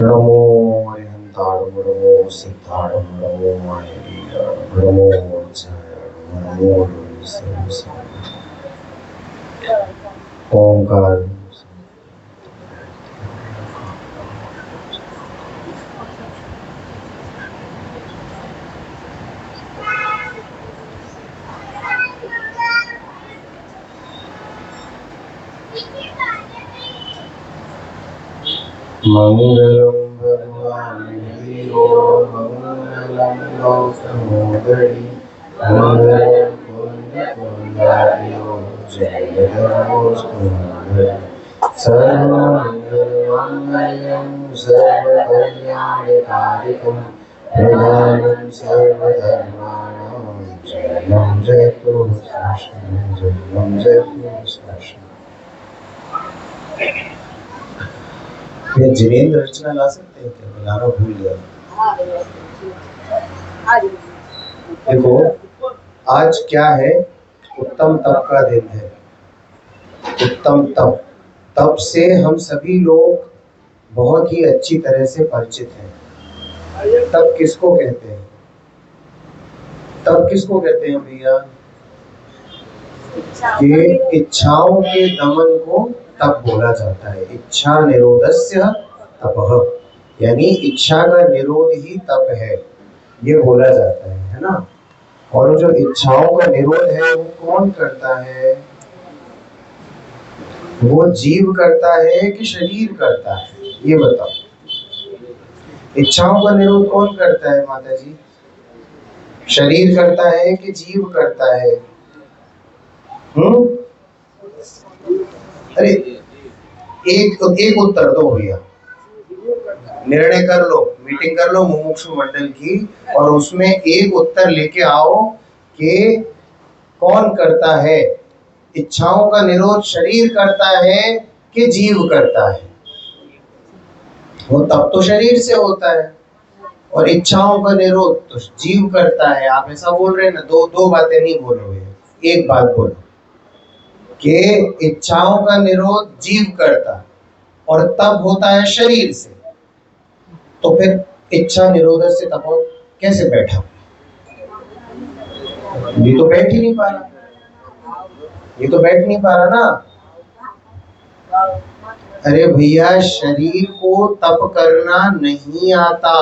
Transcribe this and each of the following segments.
नमो अरिहंताणं नमो सिद्धाणं नमो मायवीराणं नमो वज्रायाणं नमो ओंकार मंगलम भगवान वीरो मंगलम गौतमोदरी मंगलम कुंदकुंदारियो जयधर्मोस्तुंगल सर्वमंगलमंगलम सर्वकल्याणकारिकं प्रदानं सर्वधर्माणां जयं जयतु शाश्वतं जयं जयतु शाश्वतं। ये जिनेंद्र रचना ला सकते हैं क्या? लाना भूल गया। देखो आज क्या है, उत्तम तप का दिन है। उत्तम तप, तप से हम सभी लोग बहुत ही अच्छी तरह से परिचित हैं। तप किसको कहते हैं? तप किसको कहते हैं भैया? ये इच्छाओं के दमन को तप बोला जाता है। इच्छा निरोधस्य तपः, यानी इच्छा का निरोध ही तप है, ये बोला जाता है ना। और जो इच्छाओं का निरोध है वो कौन करता है? वो जीव करता है कि शरीर करता है? ये बताओ, इच्छाओं का निरोध कौन करता है माता जी? शरीर करता है कि जीव करता है? अरे एक उत्तर दो भैया, निर्णय कर लो, मीटिंग कर लो मुमुक्षु मंडल की, और उसमें एक उत्तर लेके आओ कि कौन करता है? इच्छाओं का निरोध शरीर करता है कि जीव करता है? वो तब तो शरीर से होता है, और इच्छाओं का निरोध तो जीव करता है। आप ऐसा बोल रहे हैं ना, दो बातें नहीं बोलोगे, एक बात बोलो कि इच्छाओं का निरोध जीव करता और तप होता है शरीर से। तो फिर इच्छा निरोध से तप कैसे बैठा? ये तो बैठ ही नहीं पा रहा, ये तो बैठ नहीं पा रहा ना। अरे भैया, शरीर को तप करना नहीं आता।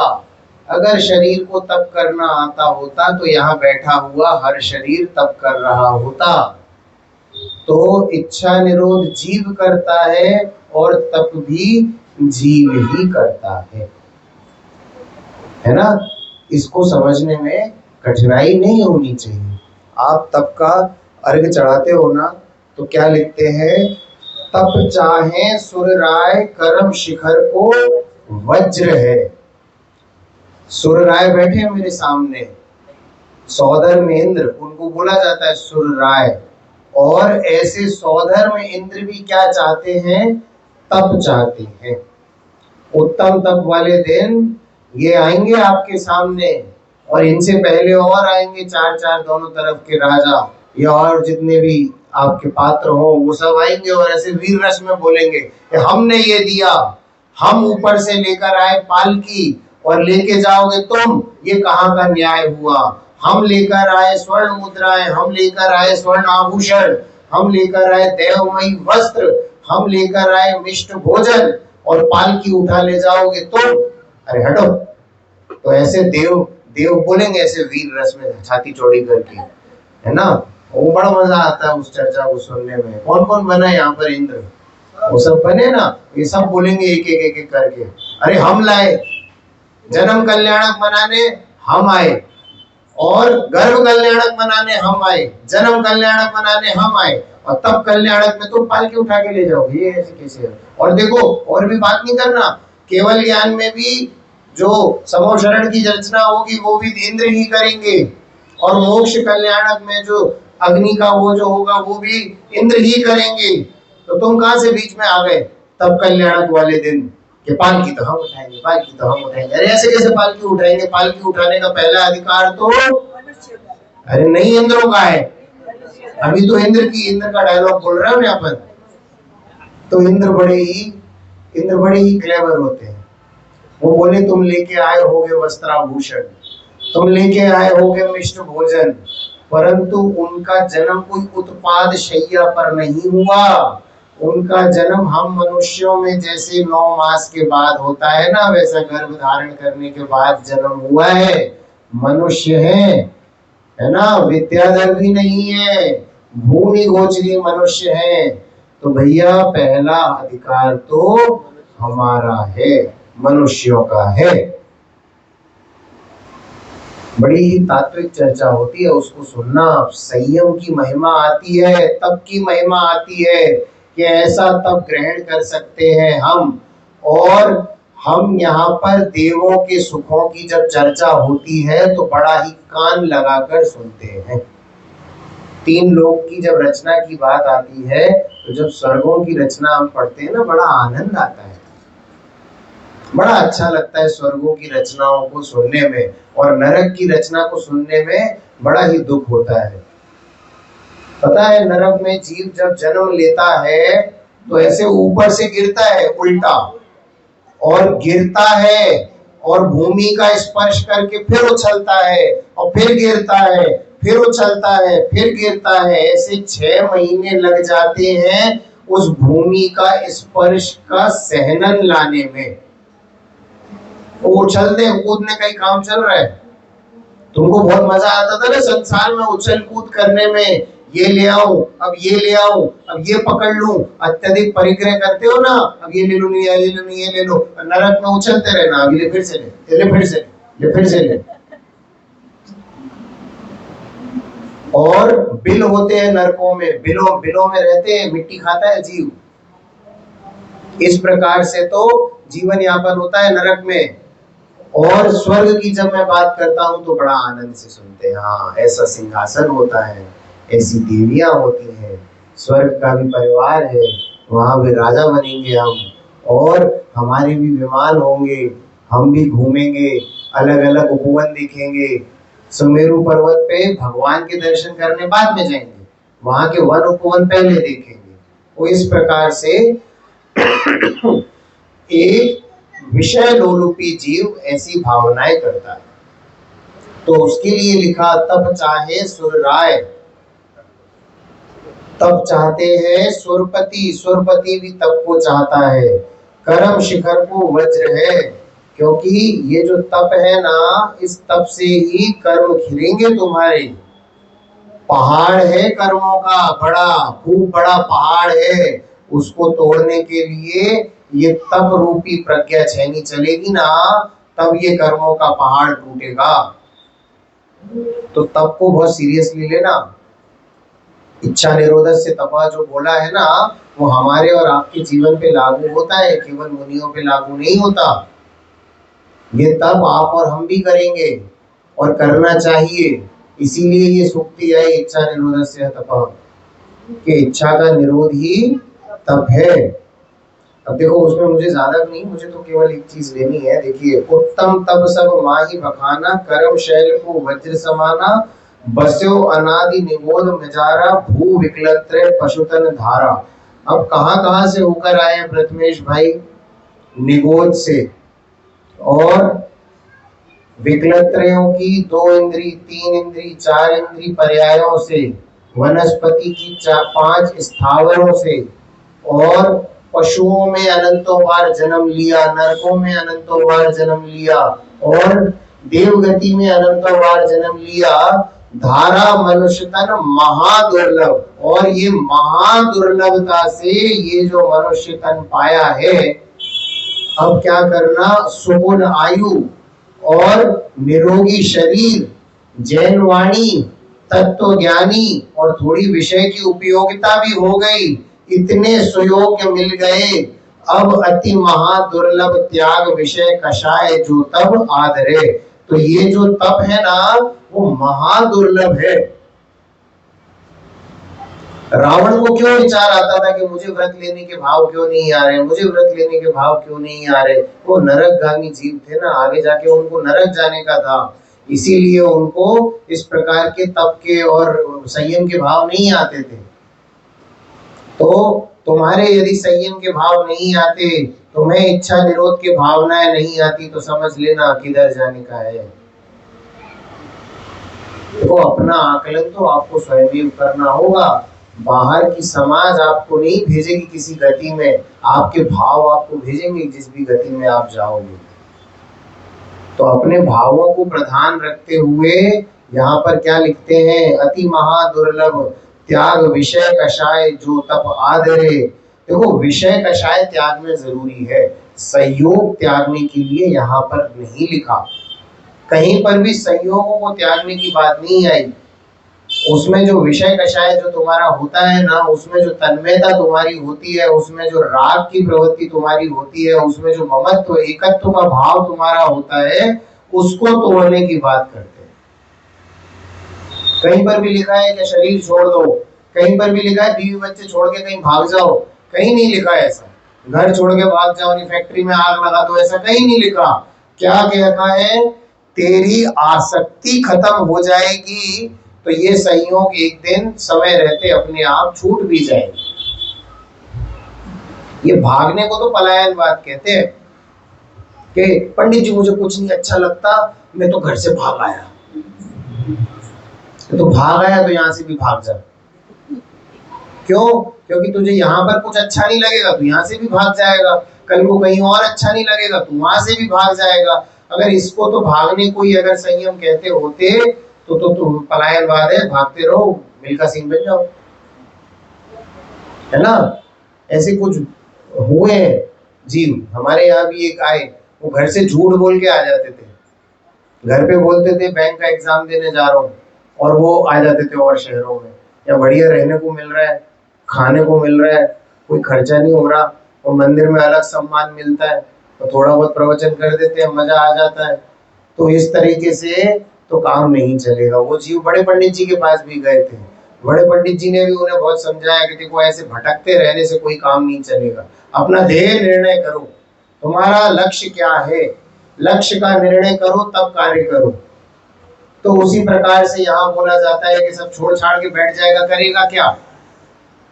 अगर शरीर को तप करना आता होता तो यहाँ बैठा हुआ हर शरीर तप कर रहा होता। तो इच्छा निरोध जीव करता है और तप भी जीव ही करता है ना। इसको समझने में कठिनाई नहीं होनी चाहिए। आप तप का अर्घ चढ़ाते हो ना, तो क्या लिखते हैं? तप चाहे सुरराय करम शिखर को वज्र है। सुरराय बैठे हैं मेरे सामने, सौधर में इंद्र, उनको बोला जाता है सुरराय। और ऐसे सौधर में इंद्र भी क्या चाहते हैं? तप चाहते हैं। उत्तम तप वाले दिन ये आएंगे आपके सामने, और इनसे पहले और आएंगे चार दोनों तरफ के राजा, या और जितने भी आपके पात्र हो वो सब आएंगे, और ऐसे वीर रस में बोलेंगे कि हमने ये दिया, हम ऊपर से लेकर आए पालकी और लेके जाओगे तुम, ये कहाँ का न्याय हुआ? हम लेकर आए स्वर्ण मुद्राएं, हम लेकर आए स्वर्ण आभूषण, हम लेकर आए देवमयी वस्त्र, हम लेकर आए मिष्ट भोजन, और पालकी उठा ले जाओगे तुम। अरे हटो। तो ऐसे देव बोलेंगे ऐसे वीर रस में छाती चौड़ी करके, है ना। वो बड़ा मजा आता है उस चर्चा को सुनने में। कौन कौन बना यहाँ पर? इंद्र, वो सब बने ना। ये सब बोलेंगे एक एक करके, अरे हम लाए जन्म कल्याणक बनाने, हम आए, और गर्भ कल्याणक बनाने हम आए, जन्म कल्याणक बनाने हम आए, और तब कल्याणक में तुम पालकी उठा के ले जाओगे। ये ऐसे कैसे? और देखो, और भी बात नहीं करना, केवल ज्ञान में भी जो समूह शरण की रचना होगी वो भी इंद्र ही करेंगे, और मोक्ष कल्याणक में जो अग्नि का वो जो होगा वो भी इंद्र ही करेंगे। तो तुम कहां से बीच में आ गए? तब कल्याणक वाले दिन कि पालकी तो हम उठाएंगे, पालकी तो हम उठाएंगे। अरे ऐसे कैसे पालकी उठाएंगे? पालकी उठाने का पहला अधिकार तो अरे नहीं इंद्रों का है। अभी तो इंद्र का डायलॉग बोल रहे हो ना अपन। तो इंद्र बड़े ही क्लेवर होते हैं। वो बोले तुम लेके आए होगे वस्त्राभूषण, तुम लेके आए होगे मिष्ट भोजन, परंतु उनका जन्म कोई उत्पाद शैया पर नहीं हुआ। उनका जन्म हम मनुष्यों में जैसे 9 मास के बाद होता है ना, वैसा गर्भ धारण करने के बाद जन्म हुआ है। मनुष्य है ना, विद्याधर भी नहीं है, भूमि गोचरी मनुष्य है। तो भैया पहला अधिकार तो हमारा है, मनुष्यों का है। बड़ी ही तात्विक चर्चा होती है, उसको सुनना। संयम की महिमा आती है, तप की महिमा आती है कि ऐसा तप ग्रहण कर सकते हैं हम। और हम यहाँ पर देवों के सुखों की जब चर्चा होती है तो बड़ा ही कान लगाकर सुनते हैं। 3 लोक की जब रचना की बात आती है तो जब स्वर्गों की रचना हम पढ़ते हैं ना, बड़ा आनंद आता है, बड़ा अच्छा लगता है स्वर्गों की रचनाओं को सुनने में। और नरक की रचना को सुनने में बड़ा ही दुख होता है। पता है नरक में जीव जब जन्म लेता है तो ऐसे ऊपर से गिरता है उल्टा, और गिरता है और भूमि का स्पर्श करके फिर उछलता है, और फिर गिरता है, फिर उछलता है, फिर गिरता है। ऐसे 6 महीने लग जाते हैं उस भूमि का स्पर्श का सहनन लाने में। उछलने कूदने का ही काम चल रहा है। तुमको बहुत मजा आता था ना संसार में उछल कूद करने में, ये ले आऊं, अब ये ले आऊं, अब ये पकड़ लूं, अत्यधिक परिग्रह करते हो ना, अब ये ले लो, नहीं ये ले लो, नहीं ये ले लो, नरक में उछलते रहना, अब ये फिर से ले, ले फिर से ले, फिर से ले। और बिल होते हैं नरकों में, बिलों में रहते हैं, मिट्टी खाता है जीव। इस प्रकार से तो जीवन यापन होता है नरक में। और स्वर्ग की जब मैं बात करता हूं तो बड़ा आनंद से सुनते हैं। हाँ, ऐसा सिंहासन होता है, ऐसी देवियां होती हैं, स्वर्ग का भी परिवार है, वहां भी राजा बनेंगे हम, और हमारे भी विमान होंगे, हम भी घूमेंगे, अलग अलग उपवन दिखेंगे। सुमेरु पर्वत पे भगवान के दर्शन करने बाद में जाएंगे, वहां के वन उपवन पहले देखेंगे। वो इस प्रकार से एक विषय लोलुपी जीव ऐसी भावनाएं करता है। तो उसके लिए लिखा तप चाहे सुरराय, तप चाहते हैं सुरपति, सुरपति भी तप को चाहता है। कर्म शिखर को वज्र है, क्योंकि ये जो तप है ना, इस तप से ही कर्म खिलेंगे तुम्हारे। पहाड़ है कर्मों का, बड़ा खूब बड़ा पहाड़ है, उसको तोड़ने के लिए ये तप रूपी प्रज्ञा छेनी चलेगी ना, तब ये कर्मों का पहाड़ टूटेगा। तो तप को बहुत सीरियसली लेना। इच्छा निरोधक से तपा जो बोला है ना, वो हमारे और आपके जीवन पे लागू होता है, केवल मुनियों पे लागू नहीं होता। ये तप आप और हम भी करेंगे और करना चाहिए। इसीलिए ये सूक्ति है, इच्छा निरोधक से तपा, कि इच्छा का निरोध ही तप है। अब देखो उसमें मुझे ज्यादा नहीं, मुझे तो केवल एक चीज लेनी है। देखिए, उत्तम तप सब माही बखाना, कर्म शैल को वज्र समाना, बस्यो अनादि निगोध मजारा, भू विकलत्र पशुतन धारा। अब कहाँ से होकर आए हैं प्रथमेश भाई? निगोध से, और विकलत्रयों की 2 इंद्री, 3 इंद्री, 4 इंद्री पर्यायों से, वनस्पति की 5 स्थावरों से, और पशुओं में अनंतों बार जन्म लिया, नरकों में अनंतों बार जन्म लिया, और देवगति में अनंतों बार जन्म लिया। धारा मनुष्य तन महादुर्लभ, और ये महादुर्लभता से ये जो मनुष्य तन पाया है, अब क्या करना? सुगुण आयु और निरोगी शरीर, जैन वाणी, तत्व ज्ञानी, और थोड़ी विषय की उपयोगिता भी हो गई, इतने सुयोग्य मिल गए। अब अति महादुर्लभ त्याग विषय कषाय जो तब आदरे। तो ये जो तप है ना, वो महादुर्लभ है। रावण को क्यों विचार आता था कि मुझे व्रत लेने के भाव क्यों नहीं आ रहे, मुझे व्रत लेने के भाव क्यों नहीं आ रहे? वो नरकगामी जीव थे ना, आगे जाके उनको नरक जाने का था, इसीलिए उनको इस प्रकार के तप के और संयम के भाव नहीं आते थे। तो तुम्हारे यदि संयम के भाव नहीं आते, तुम्हें इच्छा निरोध के भावनाएं नहीं आती, तो समझ लेना किधर जाने का है। देखो, अपना आकलन तो आपको स्वयं ही करना होगा। बाहर की समाज आपको नहीं भेजेगी किसी गति में, आपके भाव आपको भेजेंगे जिस भी गति में आप जाओगे। तो अपने भावों को प्रधान रखते हुए यहाँ पर क्या लिखते हैं, अति महा दुर्लभ त्याग विषय कषाय जो तप आदरे। देखो, विषय कषाय त्याग में जरूरी है, संयोग त्यागने के लिए यहाँ पर नहीं लिखा। कहीं पर भी संयोगों को त्यागने की बात नहीं आई। उसमें जो विषय कषाय जो तुम्हारा होता है ना, उसमें जो तन्मयता तुम्हारी होती है, उसमें जो राग की प्रवृत्ति तुम्हारी होती है, उसमें जो ममत्व एकत्व का भाव तुम्हारा होता है, उसको तोड़ने की बात करते हैं। कहीं पर भी लिखा है कि शरीर छोड़ दो, कहीं पर भी लिखा है बीवी बच्चे छोड़ के कहीं भाग जाओ, कहीं नहीं लिखा है ऐसा। घर छोड़ के भाग जाओ, नहीं फैक्ट्री में आग लगा दो, ऐसा कहीं नहीं लिखा। क्या कहता है, तेरी आसक्ति खत्म हो जाएगी तो ये संयोग एक दिन समय रहते अपने आप छूट भी जाएंगे। ये भागने को तो पलायनवाद कहते हैं कि पंडित जी मुझे कुछ नहीं अच्छा लगता, मैं तो घर से भाग आया। तो भाग आया तो यहां से भी भाग जा। क्यों? क्योंकि तुझे यहाँ पर कुछ अच्छा नहीं लगेगा तो यहाँ से भी भाग जाएगा, कल को कहीं और अच्छा नहीं लगेगा तो वहां से भी भाग जाएगा। अगर इसको तो भागने को ही अगर संयम कहते होते तो पलायनवाद है, भागते रहो, मिल्खा सिंह बन जाओ, है ना। ऐसे कुछ हुए जीव हमारे यहाँ भी एक आए, वो घर से झूठ बोल के आ जाते थे। घर पे बोलते थे बैंक का एग्जाम देने जा रहा हूँ, और वो आ जाते थे और शहरों में, या बढ़िया रहने को मिल रहा है, खाने को मिल रहा है, कोई खर्चा नहीं हो रहा, और मंदिर में अलग सम्मान मिलता है, तो थोड़ा बहुत प्रवचन कर देते हैं, मजा आ जाता है। तो इस तरीके से तो काम नहीं चलेगा। वो जीव बड़े पंडित जी के पास भी गए थे, बड़े पंडित जी ने भी उन्हें बहुत समझाया कि देखो ऐसे भटकते रहने से कोई काम नहीं चलेगा, अपना ध्येय निर्णय करो, तुम्हारा लक्ष्य क्या है, लक्ष्य का निर्णय करो तब कार्य करो। तो उसी प्रकार से यहाँ बोला जाता है कि सब छोड़ छाड़ के बैठ जाएगा, करेगा क्या?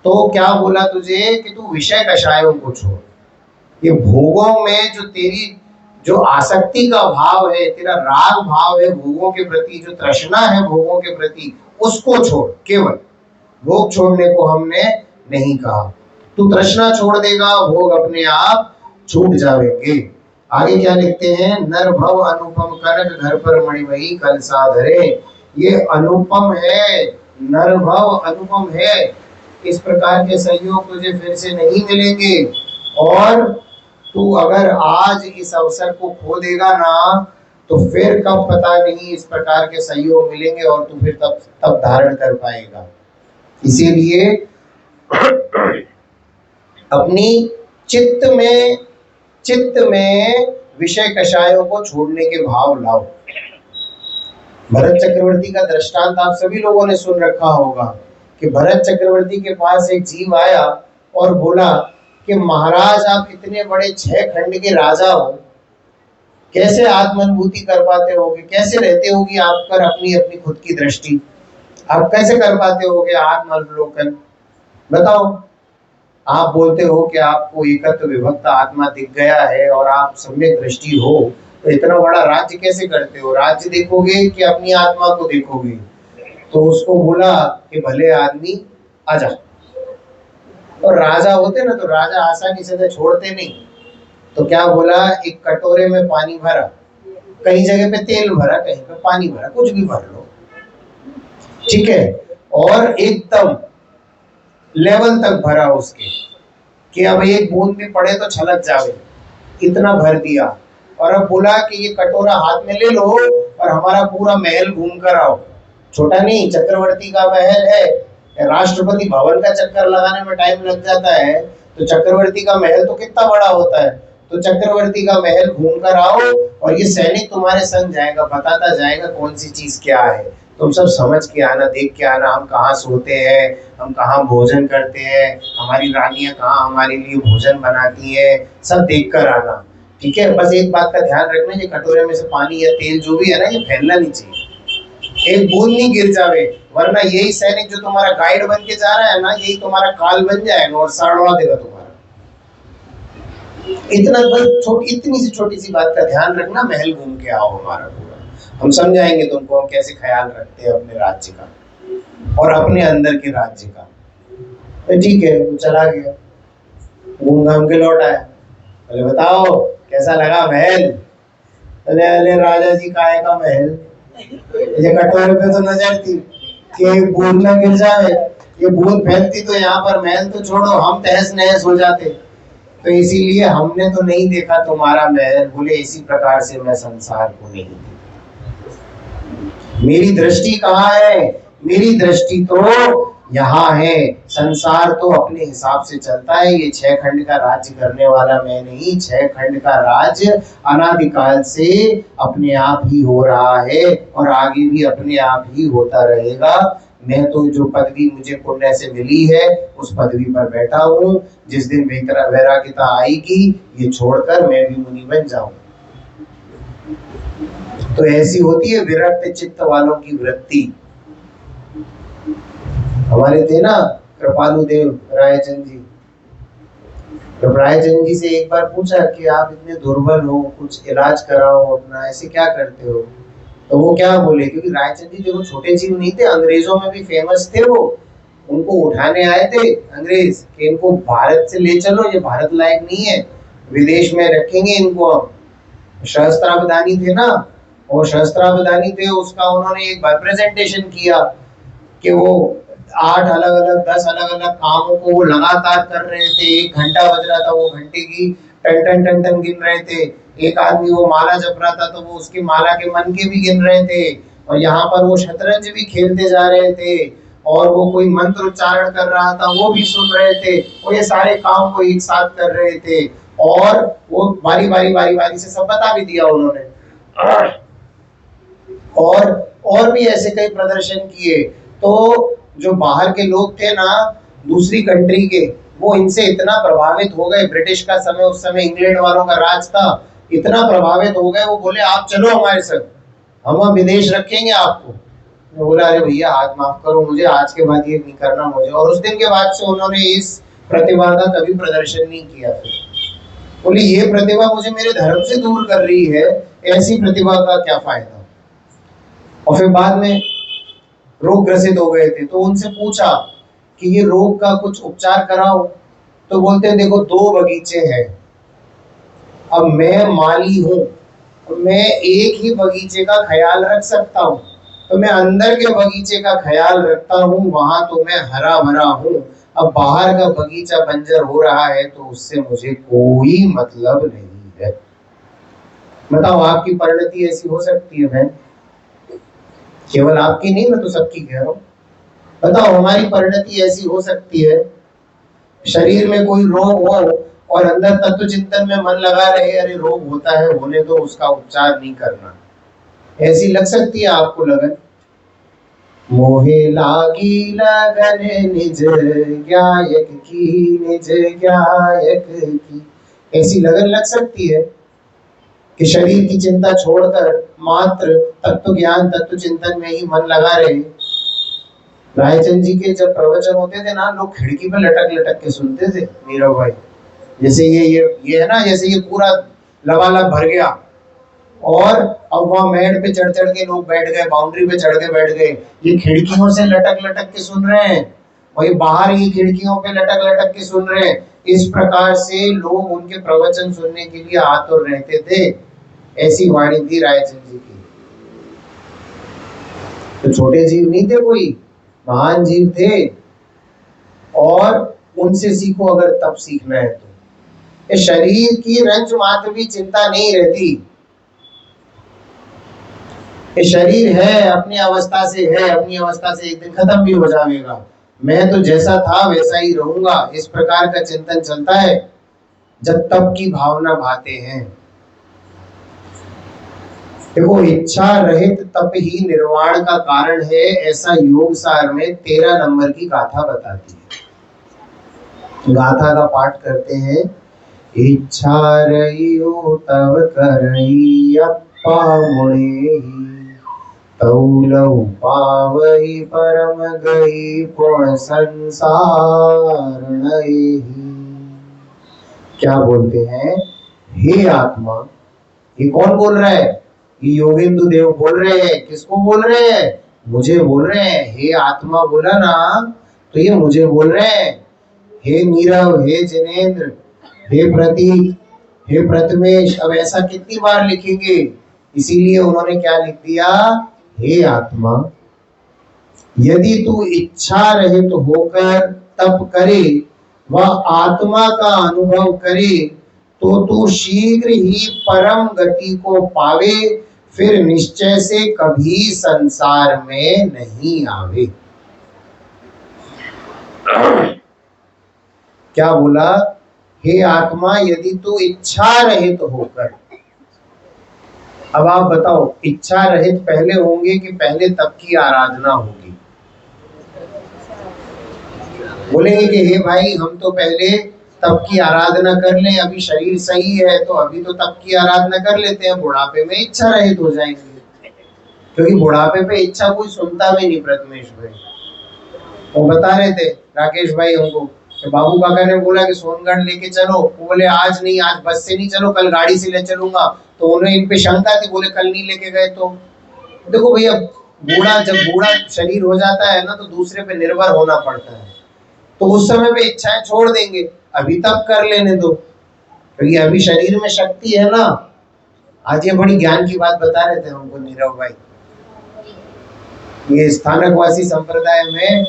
तो क्या बोला तुझे कि तू विषय कषायों को छोड़, ये भोगों में जो तेरी जो आसक्ति का भाव है, तेरा राग भाव है भोगों के प्रति, जो तृष्णा है भोगों के प्रति, उसको छोड़। केवल भोग छोड़ने को हमने नहीं कहा। तू तृष्णा छोड़ देगा, भोग अपने आप छूट जाएंगे। आगे क्या लिखते हैं, नर भव अनुपम कनक घर पर मणिमयी कल साधरे। ये अनुपम है, नर भव अनुपम है। इस प्रकार के सहयोग तुझे फिर से नहीं मिलेंगे, और तू अगर आज इस अवसर को खो देगा ना, तो फिर कब पता नहीं इस प्रकार के सहयोग मिलेंगे, और तू फिर तब धारण कर पाएगा। इसीलिए अपनी चित्त में विषय कषायों को छोड़ने के भाव लाओ। भरत चक्रवर्ती का दृष्टांत आप सभी लोगों ने सुन रखा होगा कि भरत चक्रवर्ती के पास एक जीव आया और बोला कि महाराज आप इतने बड़े 6 खंड के राजा हो, कैसे आत्मानुभूति कर पाते होगे, कैसे रहते होगी आप पर अपनी अपनी खुद की दृष्टि, आप कैसे कर पाते होगे आत्मावलोकन, बताओ। आप बोलते हो कि आपको एकत्व विभक्त आत्मा दिख गया है और आप सम्यक दृष्टि हो, तो इतना बड़ा राज्य कैसे करते हो? राज्य देखोगे कि अपनी आत्मा को देखोगे? तो उसको बोला कि भले आदमी आजा। और राजा होते ना तो राजा आसानी से छोड़ते नहीं। तो क्या बोला, एक कटोरे में पानी भरा, कहीं जगह पे तेल भरा, कहीं पे पानी भरा, कुछ भी भर लो, ठीक है, और एकदम लेवल तक भरा उसके कि अब एक बूंद भी पड़े तो छलक जावे, इतना भर दिया। और अब बोला कि ये कटोरा हाथ में ले लो और हमारा पूरा महल घूम कर आओ। छोटा नहीं, चक्रवर्ती का महल है, राष्ट्रपति भवन का चक्कर लगाने में टाइम लग जाता है, तो चक्रवर्ती का महल तो कितना बड़ा होता है। तो चक्रवर्ती का महल घूम कर आओ और ये सैनिक तुम्हारे संग जाएगा, बताता जाएगा कौन सी चीज क्या है। तुम सब समझ के आना, देख के आना, हम कहाँ सोते हैं, हम कहाँ भोजन करते हैं, हमारी रानियां कहाँ हमारे लिए भोजन बनाती है, सब देख कर आना, ठीक है। बस एक बात का ध्यान रखना, ये कटोरे में से पानी या तेल जो भी है ना, ये फैलना नहीं चाहिए, एक बूंद नहीं गिर जावे, वरना यही सैनिक जो तुम्हारा गाइड बन के जा रहा है ना, यही तुम्हारा काल बन जाएगा और साड़वा देगा तुम्हारा। इतना बस इतनी सी छोटी सी बात का ध्यान रखना, महल घूम के आओ हमारा पूरा, हम समझाएंगे तुमको हम कैसे ख्याल रखते हैं अपने राज्य का और अपने अंदर के राज्य का। तो ठीक है, वो चला गया, घूम घाम के लौट आया। बोले बताओ कैसा लगा महल? अरे अरे राजा जी काहे का महल, ये कटोरे पे तो नजर थी कि बूंद ना गिर जाए, ये बूंद फैलती तो यहाँ पर महल तो छोड़ो हम तहस नहस हो जाते, तो इसीलिए हमने तो नहीं देखा तुम्हारा महल। बोले इसी प्रकार से मैं संसार को नहीं देखा। मेरी दृष्टि कहाँ है? मेरी दृष्टि तो यहाँ है। संसार तो अपने हिसाब से चलता है। ये 6 खंड का राज्य करने वाला मैं नहीं, 6 खंड का राज्य अनादिकाल से अपने आप ही हो रहा है और आगे भी अपने आप ही होता रहेगा। मैं तो जो पदवी मुझे पुण्य से मिली है उस पदवी पर बैठा हूँ। जिस दिन वैराग्यता आएगी ये छोड़कर मैं भी मुनि बन जाऊं। तो ऐसी होती है विरक्त चित्त वालों की वृत्ति। हमारे थे ना कृपालु देव रायचंद जी, जब रायचंद जी से एक बार पूछा कि आप इतने दुर्बल हो, कुछ इलाज कराओ अपना, ऐसे क्या करते हो? तो वो क्या बोले, क्योंकि रायचंद जी देखो छोटे जीव नहीं थे, अंग्रेजों में भी फेमस थे। वो उनको उठाने आए थे अंग्रेज कि इनको भारत से ले चलो, ये भारत लायक नहीं है, विदेश में रखेंगे इनको हम। सहस्त्राबधानी थे ना, और सहस्त्राबधानी थे, उसका उन्होंने एक बार प्रेजेंटेशन किया कि वो 8 अलग अलग 10 अलग अलग कामों को वो लगातार कर रहे थे। 1 घंटा बज रहा था, वो घंटे की टन टन टन टन गिन रहे थे। एक आदमी वो माला जप रहा था तो वो उसकी माला के मन के भी गिन रहे थे। और यहाँ पर वो शतरंज भी खेलते जा रहे थे, और वो कोई मंत्र उच्चारण कर रहा था वो भी सुन रहे थे। वो ये सारे काम को एक साथ कर रहे थे, और वो बारी बारी से सब बता भी दिया उन्होंने। और भी ऐसे कई प्रदर्शन किए। तो जो बाहर के लोग थे ना, दूसरी कंट्री के, वो इनसे इतना प्रभावित हो गए। ब्रिटिश का समय, उस समय इंग्लैंड वालों का राज था, इतना प्रभावित हो गए, वो बोले आप चलो हमारे साथ, हम विदेश रखेंगे आपको। मैं बोला अरे भैया हाथ माफ करो, मुझे आज के बाद ये नहीं करना मुझे। और उस दिन के बाद से उन्होंने इस प्रतिभा का कभी प्रदर्शन नहीं किया। बोले ये प्रतिभा मुझे मेरे धर्म से दूर कर रही है, ऐसी प्रतिभा का क्या फायदा। और फिर बाद में रोग ग्रसित हो गए थे, तो उनसे पूछा कि ये रोग का कुछ उपचार कराओ। तो बोलते हैं देखो 2 बगीचे हैं, अब मैं माली हूँ, मैं एक ही बगीचे का ख्याल रख सकता हूँ, तो मैं अंदर के बगीचे का ख्याल रखता हूँ, वहां तो मैं हरा भरा हूँ। अब बाहर का बगीचा बंजर हो रहा है तो उससे मुझे कोई मतलब नहीं है। बताओ आपकी परिणति ऐसी हो सकती है बहन? केवल आपकी नहीं, मैं तो सबकी कह रहा हूँ। बताओ हमारी परिणति ऐसी हो सकती है, शरीर में कोई रोग हो और अंदर तत्व चिंतन में मन लगा रहे, अरे रोग होता है होने दो, उसका उपचार नहीं करना। ऐसी लग सकती है आपको लगन? मोहे लागी लगन निज गायक की, निज गायक की, ऐसी लगन लग सकती है कि शरीर की चिंता छोड़कर मात्र तत्व ज्ञान तत्व चिंतन में ही मन लगा रहे। रायचंद जी के जब प्रवचन होते थे ना, लोग खिड़की पे लटक लटक के सुनते थे। मीरा भाई जैसे ये है ना, जैसे ये पूरा लबालब भर गया, और अब वहां मेड़ पे चढ़ चढ़ के लोग बैठ गए, बाउंड्री पे चढ़ के बैठ गए, ये खिड़कियों से लटक लटक के सुन रहे हैं, और ये बाहर ये खिड़कियों पे लटक लटक के सुन रहे हैं। इस प्रकार से लोग उनके प्रवचन सुनने के लिए आतुर रहते थे। ऐसी वाणी थी रायचंद जी की। तो छोटे जीव नहीं थे, कोई महान जीव थे, और उनसे सीखो अगर तब सीखना है तो। ये शरीर की रंज मात्र भी चिंता नहीं रहती। ये शरीर है, अपनी अवस्था से है, अपनी अवस्था से एक दिन खत्म भी हो जाएगा। मैं तो जैसा था वैसा ही रहूंगा, इस प्रकार का चिंतन चलता है जब तप की भावना भाते हैं। देखो इच्छा रहित तप ही निर्वाण का कारण है, ऐसा योग सार में 13 नंबर की गाथा बताती है। गाथा का पाठ करते हैं। इच्छा रही हो तब करई अप्पा मुड़े, तौलऊ पावई परम गई पुण्य संसार नहीं। क्या बोलते हैं? हे आत्मा, ये कौन बोल रहा है? ये योगेंद्र देव बोल रहे हैं। किसको बोल रहे हैं? मुझे बोल रहे हैं। हे आत्मा बोला ना, तो ये मुझे बोल रहे हैं। हे नीरव, हे जिनेंद्र, हे प्रतीक, हे प्रथमेश। अब ऐसा कितनी बार लिखेंगे? इसीलिए उन्होंने क्या लिख दिया? हे आत्मा, यदि तू इच्छा रहित होकर तप करे व आत्मा का अनुभव करे तो तू शीघ्र ही परम गति को पावे, फिर निश्चय से कभी संसार में नहीं आवे। क्या बोला? हे आत्मा, यदि तू इच्छा रहित होकर। अब आप बताओ, इच्छा रहित पहले होंगे कि पहले तप की आराधना होगी? बोलेंगे कि हे भाई, हम तो पहले तप की आराधना कर लें, अभी शरीर सही है तो अभी तो तप की आराधना कर लेते हैं, बुढ़ापे में इच्छा रहित हो जाएंगे। क्योंकि बुढ़ापे पे इच्छा कोई सुनता भी नहीं। प्रथमेश भाई वो बता रहे थे, राकेश भाई हमको, बाबू काका ने बोला कि सोनगढ़ लेके चलो। वो बोले आज नहीं, आज बस से नहीं चलो, कल गाड़ी से ले चलूंगा। तो उन्हें इन पे शंका थी, बोले कल नहीं लेके गए तो। देखो भैया, जब बूढ़ा शरीर हो जाता है ना, तो दूसरे पे निर्भर होना पड़ता है। तो उस समय पे इच्छाएं छोड़ देंगे, अभी तक कर लेने दो, क्योंकि अभी शरीर में शक्ति है ना। आज ये बड़ी ज्ञान की बात बता रहे थे हमको नीरव भाई। ये स्थानकवासी संप्रदाय में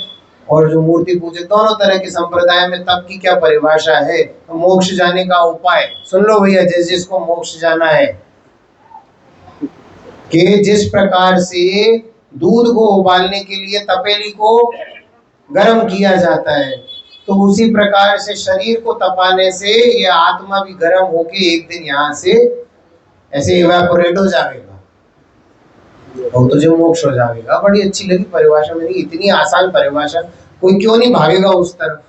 और जो मूर्ति पूजे, दोनों तरह के संप्रदाय में तप की क्या परिभाषा है? तो मोक्ष जाने का उपाय सुन लो भैया, जिसको मोक्ष जाना है, कि जिस प्रकार से दूध को उबालने के लिए तपेली को गर्म किया जाता है, तो उसी प्रकार से शरीर को तपाने से ये आत्मा भी गर्म होके एक दिन यहाँ से ऐसे इवेपोरेट हो जाएगा और तुझे मोक्ष हो जाएगा। बड़ी अच्छी लगी परिभाषा मेरी, इतनी आसान परिभाषा, कोई क्यों नहीं भागेगा उस तरफ।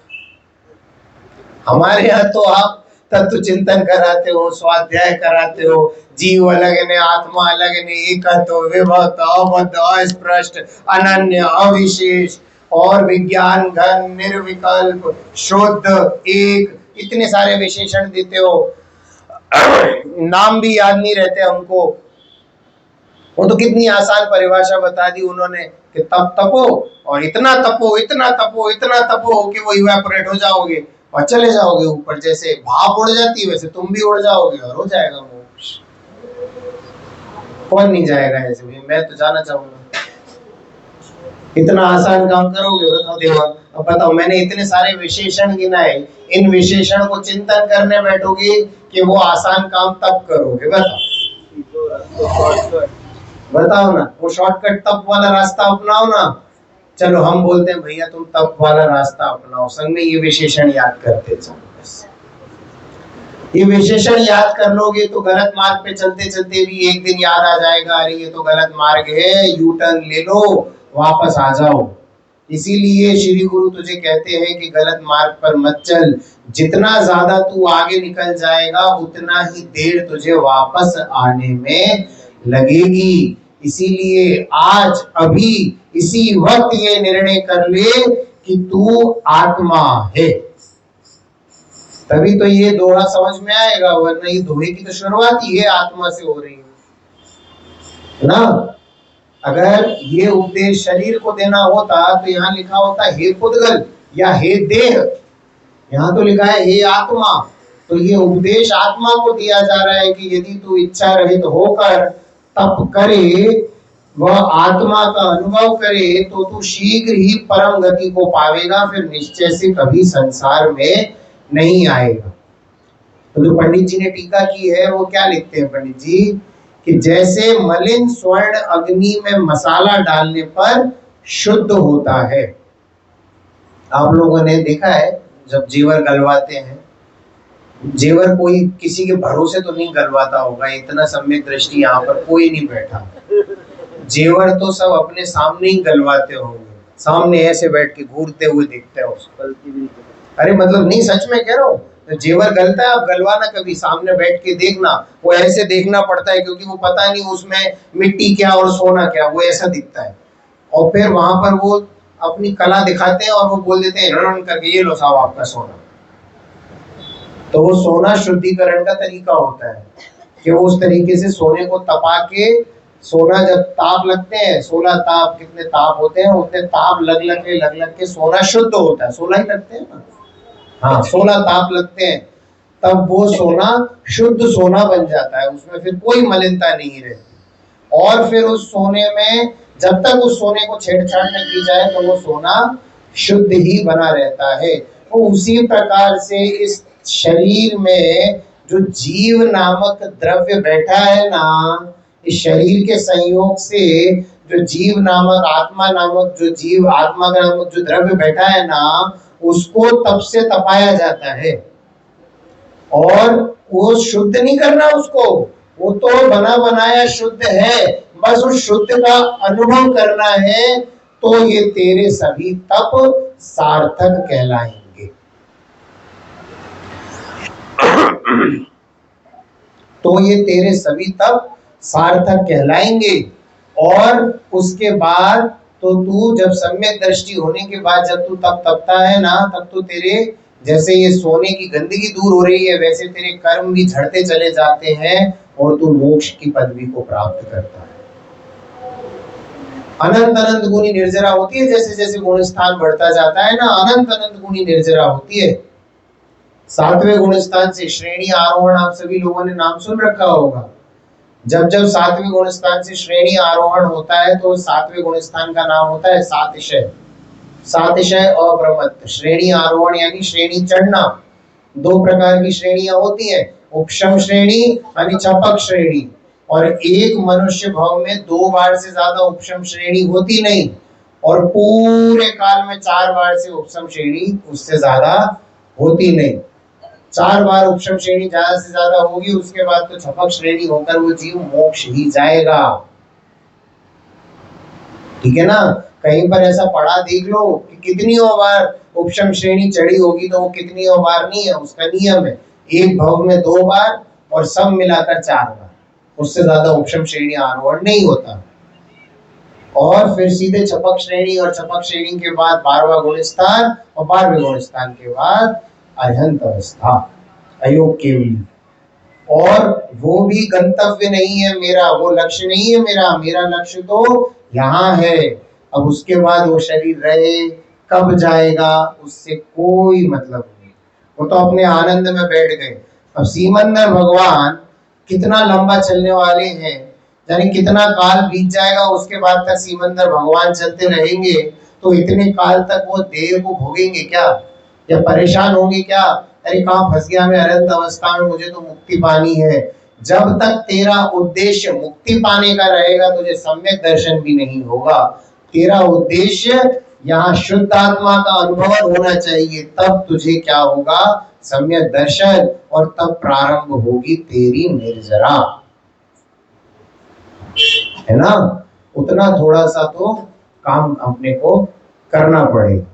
हमारे यहाँ तो आप तत्व चिंतन कराते हो, स्वाध्याय कराते हो, जीव अलग ने, आत्मा अलग ने, एकत्व, विभक्त, अबद्ध, अस्पृष्ट, अनन्य, अविशेष, और विज्ञान घन, निर्विकल्प, शुद्ध, एक, इतने सारे विशेषण देते हो। नाम भी याद नहीं रहते हमको। वो तो कितनी आसान परिभाषा बता दी उन्होंने कि तप तपो और इतना तपो, इतना तपो, इतना तपो कि वो इवेपोरेट हो जाओगे और चले जाओगे ऊपर। जैसे भाप उड़ जाती है वैसे तुम भी उड़ जाओगे और हो जाएगा मोक्ष। कौन नहीं जाएगा ऐसे भी? मैं तो जाना चाहूंगा। इतना आसान काम करोगे? बताओ देवा, अब बताओ, मैंने इतने सारे विशेषण गिनाए, इन विशेषण को चिंतन करने बैठोगे कि वो आसान काम तब करोगे? बताओ ना, वो शॉर्टकट तप वाला रास्ता अपनाओ ना। चलो हम बोलते हैं भैया तुम तप वाला रास्ता अपनाओ, संग में ये विशेषण याद करते चलो। बस ये विशेषण याद कर लोगे तो गलत मार्ग पे चलते चलते भी एक दिन याद आ जाएगा, अरे ये तो गलत मार्ग है, यू टर्न ले लो, वापस आ जाओ। इसीलिए श्री गुरु तुझे कहते हैं कि गलत मार्ग पर मत चल। जितना ज्यादा तू आगे निकल जाएगा उतना ही देर तुझे वापस आने में लगेगी। इसीलिए आज अभी इसी वक्त ये निर्णय कर ले कि तू आत्मा है, तभी तो ये दोहा समझ में आएगा। वरना ये दोहे की तो शुरुआत ही है आत्मा से हो रही है ना। अगर ये उपदेश शरीर को देना होता तो यहाँ लिखा होता हे पुद्गल या हे देह, यहाँ तो लिखा है हे आत्मा। तो ये उपदेश आत्मा को दिया जा रहा है कि यदि तू इच्छा रहित होकर तप करे, वह आत्मा का अनुभव करे, तो तू शीघ्र ही परम गति को पावेगा, फिर निश्चय से कभी संसार में नहीं आएगा। तो जो पंडित जी ने टीका की है वो क्या लिखते हैं पंडित जी, कि जैसे मलिन स्वर्ण अग्नि में मसाला डालने पर शुद्ध होता है। आप लोगों ने देखा है जब जेवर गलवाते हैं, जेवर कोई किसी के भरोसे तो नहीं गलवाता होगा, इतना सम्यक दृष्टि यहाँ पर कोई नहीं बैठा। जेवर तो सब अपने सामने ही गलवाते होंगे, सामने ऐसे बैठ के घूरते हुए देखते हैं उसको। अरे मतलब नहीं, सच में कह रहा हूँ, तो जेवर गलता है, आप गलवाना कभी, सामने बैठ के देखना, वो ऐसे देखना पड़ता है क्योंकि वो पता नहीं उसमें मिट्टी क्या और सोना क्या, वो ऐसा दिखता है। और फिर वहां पर वो अपनी कला दिखाते हैं और वो बोल देते हैं रण करके, ये लो साहब आपका सोना। तो वो सोना शुद्धिकरण का तरीका होता है कि वो उस तरीके से सोने को तपा के, सोना जब ताप लगते हैं, 16 ताप, कितने ताप होते हैं, उतने ताप लग लग के सोना शुद्ध होता है। 16 ही लगते हैं ना, हाँ 16 ताप लगते हैं, तब वो सोना शुद्ध सोना बन जाता है, उसमें फिर कोई मलिनता नहीं रहती। और फिर उस सोने में जब तक उस सोने को छेड़छाड़ न की जाए तो वो सोना शुद्ध ही बना रहता है। तो उसी प्रकार से इस शरीर में जो जीव नामक द्रव्य बैठा है ना, इस शरीर के संयोग से जो जीव नामक, आत्मा नामक, जो जीव आत्मा नामक जो द्रव्य बैठा है ना, उसको तप से तपाया जाता है। और वो शुद्ध नहीं करना उसको, वो तो बना बनाया शुद्ध है, बस उस शुद्ध का अनुभव करना है। तो ये तेरे सभी तप सार्थक कहलाएंगे। तो ये तेरे सभी तप सार्थक कहलाएंगे। और उसके बाद तो तू जब सम्यक दृष्टि होने के बाद जब तू तप तपता है ना, तब तो तेरे जैसे ये सोने की गंदगी दूर हो रही है, वैसे तेरे कर्म भी झड़ते चले जाते हैं और तू मोक्ष की पदवी को प्राप्त करता है। अनंत अनंत गुणी निर्जरा होती है, जैसे जैसे गुण स्थान बढ़ता जाता है ना, अनंत अनंत गुणी निर्जरा होती है। 7वें गुण स्थान से श्रेणी आरोहण आप सभी लोगों ने नाम सुन रखा होगा। जब जब 7वें गुण स्थान से श्रेणी आरोहण होता है तो 7वें गुण स्थान का नाम होता है सातिशय। सातिशय अप्रमत्त, श्रेणी आरोहण यानी श्रेणी चढ़ना। 2 प्रकार की श्रेणियां होती हैं, उपशम श्रेणी यानी चपक श्रेणी। और एक मनुष्य भाव में 2 बार से ज्यादा उपशम श्रेणी होती नहीं, और पूरे काल में 4 बार से उपशम श्रेणी उससे ज्यादा होती नहीं। 4 बार उपशम श्रेणी ज्यादा से ज्यादा होगी, उसके बाद तो छपक श्रेणी होकर वो जीव मोक्ष ही जाएगा। ठीक है ना, कहीं पर ऐसा पढ़ा देख लो कि कितनी बार उपशम श्रेणी चढ़ी होगी, तो वो कितनी बार नहीं है, उसका नियम है एक भव में 2 बार और सब मिलाकर 4 बार, उससे ज्यादा उपशम श्रेणी आरोहण नहीं होता। और फिर सीधे छपक श्रेणी, और छपक श्रेणी के बाद 12वां गुण स्थान, और 12वें गुण स्थान के बाद अरहंत अवस्था, अयोग केवली। और वो भी गंतव्य नहीं है मेरा, वो लक्ष्य नहीं है मेरा, मेरा लक्ष्य तो यहाँ है। अब उसके बाद वो शरीर रहे कब जाएगा उससे कोई मतलब नहीं, वो तो अपने आनंद में बैठ गए। अब सीमंदर भगवान कितना लंबा चलने वाले हैं, यानी कितना काल बीत जाएगा, उसके बाद तक सीमंदर भगवान चलते रहेंगे। तो इतने काल तक वो देह को भोगेंगे क्या, या परेशान होंगे क्या, अरे कहाँ फंस गया मैं अनंत अवस्था में, मुझे तो मुक्ति पानी है। जब तक तेरा उद्देश्य मुक्ति पाने का रहेगा, तुझे सम्यक दर्शन भी नहीं होगा। तेरा उद्देश्य यहाँ शुद्ध आत्मा का अनुभव होना चाहिए, तब तुझे क्या होगा, सम्यक दर्शन, और तब प्रारंभ होगी तेरी निर्जरा, है ना। उतना थोड़ा सा तो काम अपने को करना पड़ेगा।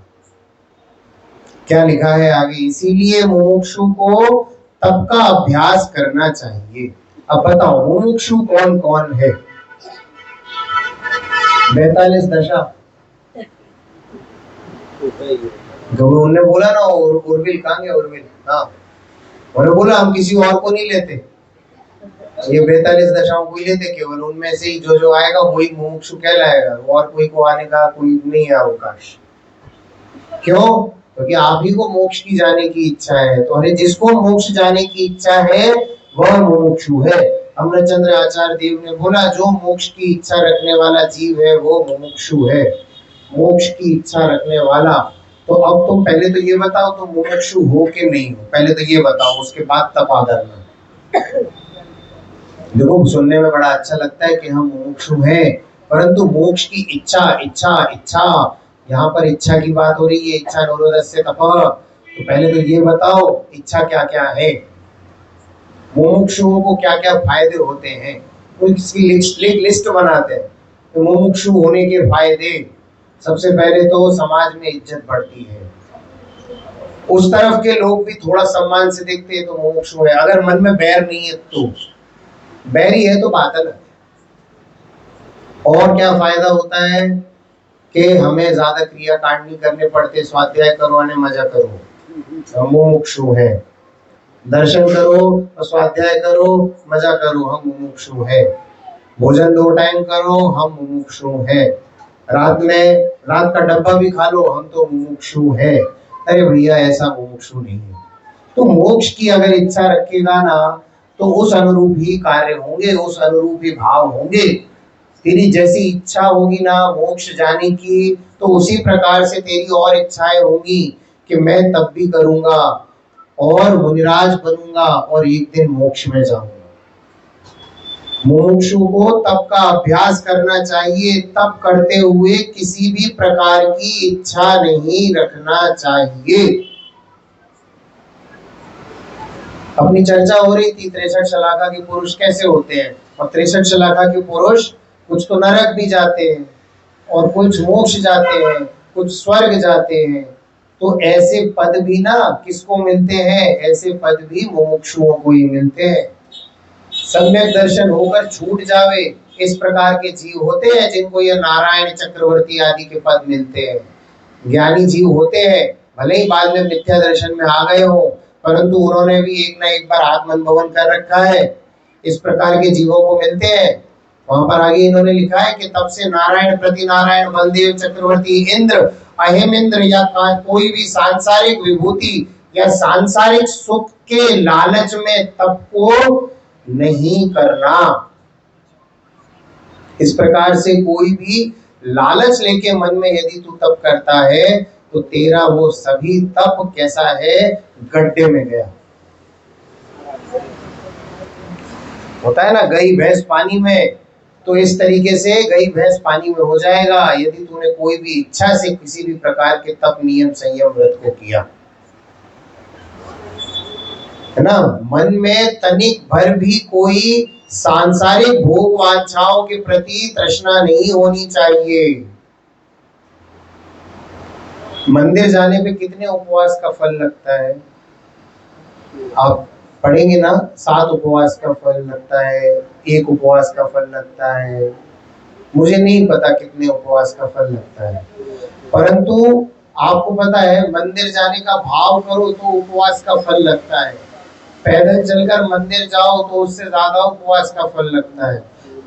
क्या लिखा है आगे, इसीलिए मुमुक्षु को तप का अभ्यास करना चाहिए। अब बताओ मुमुक्षु कौन कौन है। 42 दशा उन्होंने बोला ना, उर्विल कहाँ गया, उर्विल, हाँ उन्होंने बोला हम किसी और को नहीं लेते, ये 42 दशाओं को ही लेते, केवल उनमें से ही जो जो आएगा वही मुमुक्षु कहलाएगा, और कोई को आने का कोई नहीं है अवकाश। क्यों, क्योंकि आप ही को मोक्ष की जाने की इच्छा है, तो अरे जिसको मोक्ष जाने की इच्छा है वह मुमुक्षु है। अमरचंद्र आचार्य देव ने बोला जो मोक्ष की इच्छा रखने वाला जीव है वो मुमुक्षु है, मोक्ष की इच्छा रखने वाला। तो अब तुम पहले तो ये बताओ तुम मुमुक्षु हो कि नहीं हो, पहले तो ये बताओ, उसके बाद तपा करना। देखो सुनने में बड़ा अच्छा लगता है कि हम मुमुक्षु हैं, परंतु मोक्ष की इच्छा इच्छा इच्छा, यहाँ पर इच्छा की बात हो रही है, इच्छा निरोधस्य तपः। तो पहले तो ये बताओ इच्छा क्या क्या है, मुमुक्षुओं को क्या क्या फायदे होते हैं, इसकी लिस्ट बनाते हैं। तो मुमुक्षु होने के फायदे, सबसे पहले तो समाज में इज्जत बढ़ती है, उस तरफ के लोग भी थोड़ा सम्मान से देखते हैं तो मुमुक्षु है। अगर मन में बैर नहीं है तो, बैरी है तो बात अलग है। और क्या फायदा होता है कि हमें ज्यादा क्रिया कांड नहीं करने पड़ते, स्वाध्याय करो यानी मजा करो, हम मुमुक्षु है। दर्शन करो और स्वाध्याय करो, मजा करो, हम मुमुक्षु है। भोजन 2 टाइम करो, हम मुमुक्षु है। रात का डब्बा भी खा लो, हम तो मुमुक्षु है। अरे भैया ऐसा मुमुक्षु नहीं है। तो मोक्ष की अगर इच्छा रखेगा ना तो उस अनुरूप ही कार्य होंगे, उस अनुरूप ही भाव होंगे। तेरी जैसी इच्छा होगी ना मोक्ष जाने की, तो उसी प्रकार से तेरी और इच्छाएं होंगी कि मैं तब भी करूंगा और मुनिराज बनूंगा और एक दिन मोक्ष में जाऊंगा। मुमुक्षु को तप का अभ्यास करना चाहिए, तप करते हुए किसी भी प्रकार की इच्छा नहीं रखना चाहिए। अपनी चर्चा हो रही थी 63 शलाका के पुरुष कैसे होते हैं, और 63 शलाका के पुरुष कुछ तो नरक भी जाते हैं और कुछ मोक्ष जाते हैं, कुछ स्वर्ग जाते हैं। तो ऐसे पद भी ना किसको मिलते हैं, ऐसे पद भी मुमुक्षुओं को ही मिलते हैं। सम्यक दर्शन होकर छूट जावे, इस प्रकार के जीव होते हैं जिनको ये नारायण चक्रवर्ती आदि के पद मिलते हैं। ज्ञानी जीव होते हैं, भले ही बाद में मिथ्या दर्शन में आ गए हो, परंतु उन्होंने भी एक ना एक बार आत्मअनुभवन कर रखा है। इस प्रकार के जीवों को मिलते हैं। वहां पर आगे इन्होंने लिखा है कि तब से नारायण प्रति नारायण बलदेव चक्रवर्ती इंद्र अहिम इंद्र या कोई भी सांसारिक विभूति या सांसारिक सुख के लालच में तप को नहीं करना। इस प्रकार से कोई भी लालच लेके मन में यदि तू तप करता है तो तेरा वो सभी तप कैसा है, गड्ढे में गया। होता है ना गई भैंस पानी में, तो इस तरीके से गई भैंस पानी में हो जाएगा यदि तूने कोई भी इच्छा से किसी भी प्रकार के तप नियम संयम व्रत को किया, है ना। मन में तनिक भर भी कोई सांसारिक भोग वांछाओं के प्रति तृष्णा नहीं होनी चाहिए। मंदिर जाने पे कितने उपवास का फल लगता है, आप पढ़ेंगे ना। 7 उपवास का फल लगता है, 1 उपवास का फल लगता है, मुझे नहीं पता कितने उपवास का फल लगता है। परंतु आपको पता है मंदिर जाने का भाव करो तो उपवास का फल लगता है, पैदल चलकर मंदिर जाओ तो उससे ज्यादा उपवास का फल लगता है,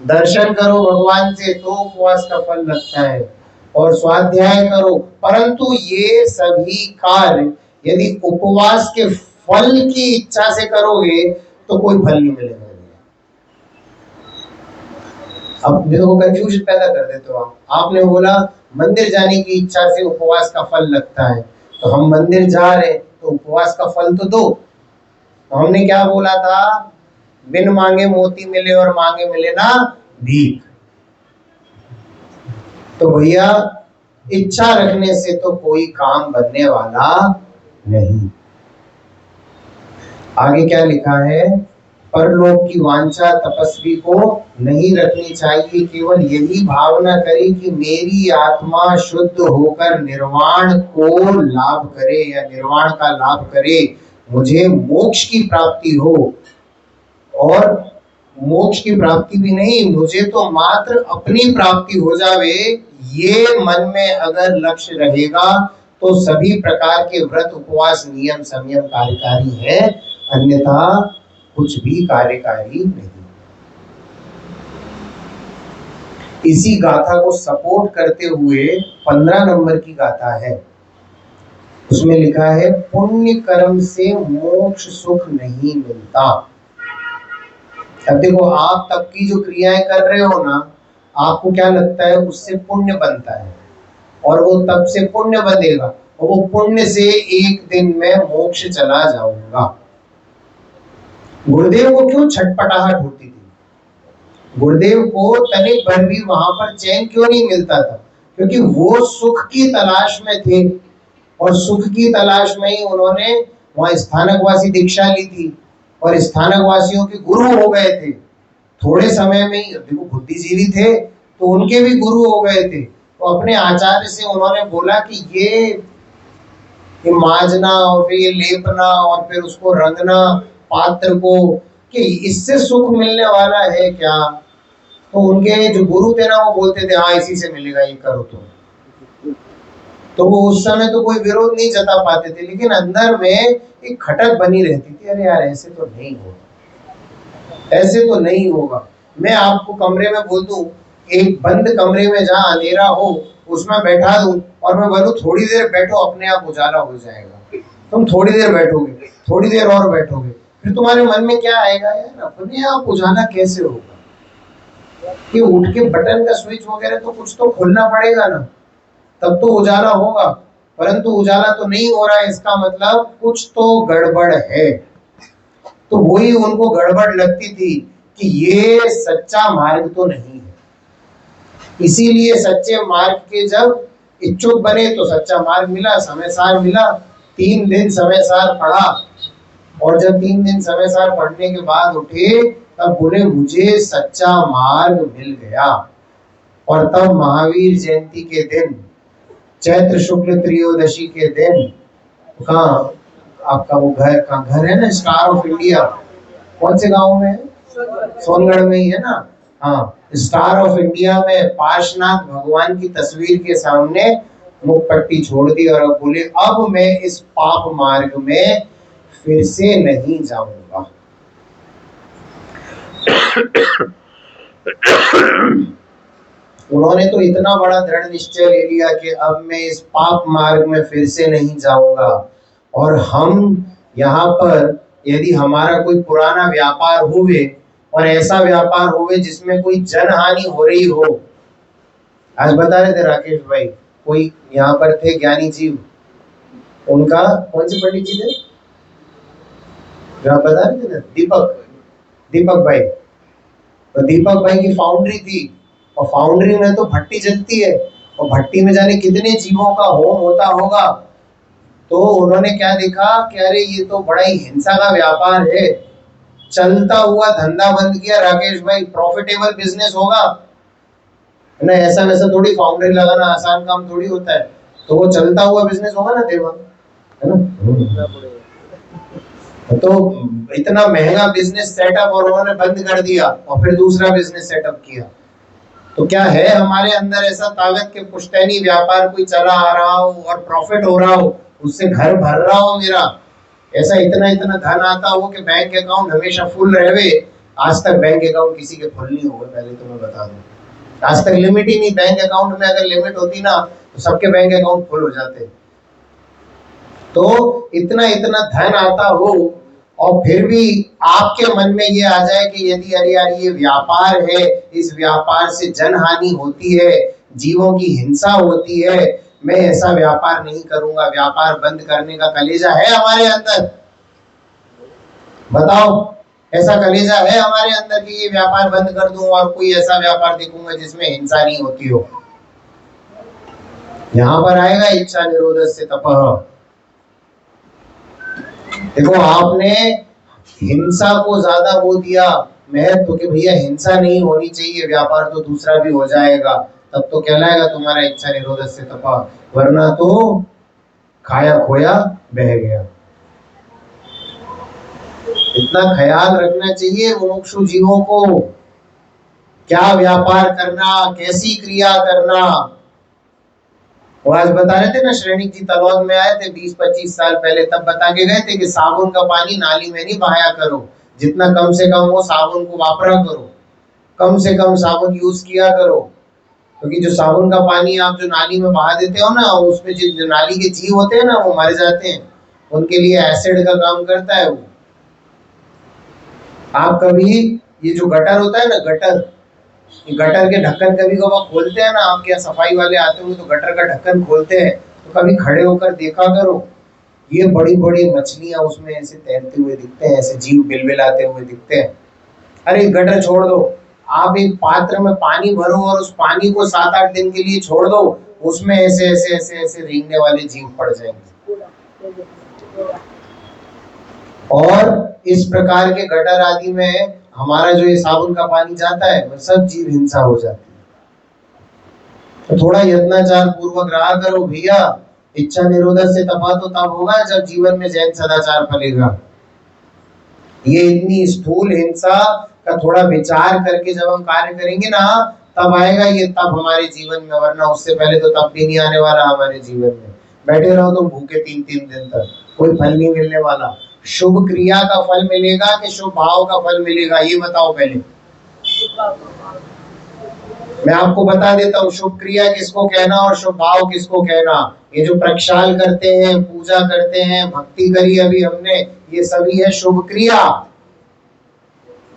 दर्शन करो भगवान से तो उपवास का फल लगता है, और स्वाध्याय करो। परंतु ये सभी कार्य यदि उपवास के फल की इच्छा से करोगे तो कोई फल नहीं मिलेगा। अब देखो कंफ्यूजन पैदा कर देते हो आप। आपने बोला मंदिर जाने की इच्छा से उपवास का फल लगता है, तो हम मंदिर जा रहे तो उपवास का फल तो दो। तो हमने क्या बोला था, बिन मांगे मोती मिले और मांगे मिले ना भीख। तो भैया इच्छा रखने से तो कोई काम बनने वाला नहीं। आगे क्या लिखा है, परलोक की वांछा तपस्वी को नहीं रखनी चाहिए, केवल यही भावना करे कि मेरी आत्मा शुद्ध होकर निर्वाण को लाभ करे या निर्वाण का लाभ करे, मुझे मोक्ष की प्राप्ति हो। और मोक्ष की प्राप्ति भी नहीं, मुझे तो मात्र अपनी प्राप्ति हो जावे, ये मन में अगर लक्ष्य रहेगा तो सभी प्रकार के व्रत उपवास नियम संयम कार्यकारी है, अन्यथा कुछ भी कार्यकारी नहीं। इसी गाथा को सपोर्ट करते हुए 15 नंबर की गाथा है, उसमें लिखा है पुण्य कर्म से मोक्ष सुख नहीं मिलता। अब देखो आप तब की जो क्रियाएं कर रहे हो ना, आपको क्या लगता है उससे पुण्य बनता है, और वो तब से पुण्य बनेगा, और वो पुण्य से एक दिन में मोक्ष चला जाऊंगा। गुरुदेव को क्यों छटपटाहट होती थी, गुरुदेव को तनिक भर भी वहां पर चैन क्यों नहीं मिलता था, क्योंकि वो सुख की तलाश में थे, और सुख की तलाश में ही उन्होंने वहां स्थानकवासी दीक्षा ली थी और स्थानकवासियों के गुरु हो गए थे। थोड़े समय में ही देखो बुद्धिजीवी थे तो उनके भी गुरु हो गए थे। तो अपने आचार्य से उन्होंने बोला कि ये ये मांजना और फिर ये लेपना और फिर उसको रंगना पात्र को, कि इससे सुख मिलने वाला है क्या? तो उनके जो गुरु थे ना वो बोलते थे हाँ इसी से मिलेगा, ये करो। तो वो उस समय तो कोई विरोध नहीं जता पाते थे, लेकिन अंदर में एक खटक बनी रहती थी, अरे यार ऐसे तो नहीं होगा, ऐसे तो नहीं होगा। मैं आपको कमरे में बोल दूं, एक बंद कमरे में जहाँ अंधेरा हो उसमें बैठा दूं और मैं बोलूं थोड़ी देर बैठो, अपने आप उजाला हो जाएगा। तुम थोड़ी देर बैठोगे, थोड़ी देर और बैठोगे, फिर तुम्हारे मन में क्या आएगा, यार अपने आप उजाला कैसे होगा? कि उठ के बटन का स्विच वगैरह तो कुछ तो खोलना पड़ेगा ना, तब तो उजाला होगा। परंतु उजाला तो नहीं हो रहा है, इसका मतलब कुछ तो गड़बड़ है। तो वही उनको गड़बड़ लगती थी कि ये सच्चा मार्ग तो नहीं है। इसीलिए सच्चे मार्ग के जब इच्छुक बने तो सच्चा मार्ग मिला, समय सार मिला। 3 दिन समय सार पढ़ा, और जब 3 दिन समय सार पढ़ने के बाद उठे तब बोले मुझे सच्चा मार्ग मिल गया। और तब महावीर जयंती के दिन, चैत्र शुक्ल त्रयोदशी के दिन, कहाँ आपका वो घर है ना, स्टार ऑफ इंडिया, कौन से गांव में है? सोनगढ़ में ही है ना। हाँ, स्टार ऑफ इंडिया में पार्श्वनाथ भगवान की तस्वीर के सामने मुख पट्टी छोड़ दी और अब बोले अब मैं इस पाप मार्ग में फिर से नहीं जाऊंगा। उन्होंने तो इतना बड़ा दृढ़ निश्चय ले लिया कि अब मैं इस पाप मार्ग में फिर से नहीं जाऊंगा। और हम यहाँ पर यदि हमारा कोई पुराना व्यापार होवे और ऐसा व्यापार होवे जिसमें कोई जनहानि हो रही हो, आज बता रहे थे राकेश भाई, कोई यहाँ पर थे ज्ञानी जीव, उनका कौन से पंडित जी थे जो आप बता रहे थे ना, दीपक भाई। तो दीपक भाई की फाउंड्री थी, और फाउंड्री में तो भट्टी जलती है, और भट्टी में जाने कितने जीवों का होम होता होगा। तो उन्होंने क्या देखा कि अरे ये तो बड़ा ही हिंसा का व्यापार है, चलता हुआ धंधा बंद किया राकेश भाई, प्रॉफिटेबल बिजनेस होगा ना, ऐसा वैसा थोड़ी फाउंड्री लगाना आसान काम थोड़ी होता है। तो वो चलता हुआ बिजनेस होगा ना देवा, है ना। तो इतना महंगा बिजनेस सेटअप और उन्होंने बंद कर दिया और फिर दूसरा बिजनेस सेटअप किया। तो क्या है हमारे अंदर ऐसा ताकत के पुश्तैनी व्यापार कोई चला आ रहा हो और प्रॉफिट हो रहा हो, उससे घर भर रहा हो मेरा, ऐसा इतना इतना धन आता हो कि बैंक अकाउंट हमेशा फुल रहे। आज तक बैंक अकाउंट किसी के फुल नहीं हुए, पहले तो मैं बता दूं, आज तक लिमिट ही नहीं। बैंक अकाउंट में अगर लिमिट होती ना तो सबके बैंक अकाउंट फुल हो जाते। तो इतना इतना धन आता हो और फिर भी आपके मन में ये आ जाए कि यदि अरे यार ये व्यापार है, इस व्यापार से जनहानि होती है, जीवों की हिंसा होती है, मैं ऐसा व्यापार नहीं करूंगा। व्यापार बंद करने का कलेजा है हमारे अंदर? बताओ, ऐसा कलेजा है हमारे अंदर कि ये व्यापार बंद कर दूं और कोई ऐसा व्यापार देखूंगा जिसमें हिंसा नहीं होती हो? यहां पर आएगा इच्छा निरोधस्य तपः। देखो आपने हिंसा को ज्यादा वो दिया महत्व कि भैया हिंसा नहीं होनी चाहिए, व्यापार तो दूसरा भी हो जाएगा, तब तो कहलाएगा तुम्हारा इच्छा निरोधस्य तपः, वरना तो खाया खोया बह गया। इतना ख्याल रखना चाहिए मुमुक्षु जीवों को, क्या व्यापार करना, कैसी क्रिया करना। वो आज बता रहे थे ना, श्रेणिक जी तलौद में आए थे 20-25 साल पहले, तब बता के गए थे कि साबुन का पानी नाली में नहीं बहाया करो, जितना कम से कम वो साबुन को वापरा करो, कम से कम साबुन यूज किया करो। क्योंकि जो साबुन का पानी आप जो नाली में बहा देते हो ना, उसमें जो नाली के जीव होते हैं ना वो मर जाते हैं, उनके लिए एसिड का काम करता है वो। आप कभी ये जो गटर होता है ना, गटर के ढक्कन कभी कभार खोलते हैं ना, आपके यहाँ सफाई वाले आते होंगे तो गटर का ढक्कन खोलते हैं, तो कभी खड़े होकर देखा करो, ये बड़ी बड़ी मछलियां उसमें ऐसे तैरते हुए दिखते हैं, ऐसे जीव बिलबिलाते हुए दिखते हैं। अरे गटर छोड़ दो, आप एक पात्र में पानी भरो और उस पानी को 7-8 दिन के लिए छोड़ दो, उसमें ऐसे ऐसे ऐसे ऐसे रेंगने वाले जीव पड़ जाएंगे। और इस प्रकार के गटर आदि में हमारा जो ये साबुन का पानी जाता है वो सब जीव हिंसा हो जाती है। तो थोड़ा यत्नाचार पूर्वक रहा करो भैया, इच्छा निरोधक से तपा तो तब होगा जब जीवन में जैन सदाचार फलेगा। ये इतनी स्थूल हिंसा का थोड़ा विचार करके जब हम कार्य करेंगे ना, तब आएगा ये तब हमारे जीवन में, वरना उससे पहले तो तब भी नहीं आने वाला हमारे जीवन में। बैठे रहो तुम भूखे 3-3 दिन तक, कोई फल नहीं मिलने वाला। शुभ क्रिया का फल मिलेगा कि शुभ भाव का फल मिलेगा, ये बताओ पहले। मैं आपको बता देता हूँ शुभ क्रिया किसको कहना और शुभ भाव किसको कहना। ये जो प्रक्षाल करते हैं, पूजा करते हैं, भक्ति करी अभी हमने, ये सभी है शुभ क्रिया।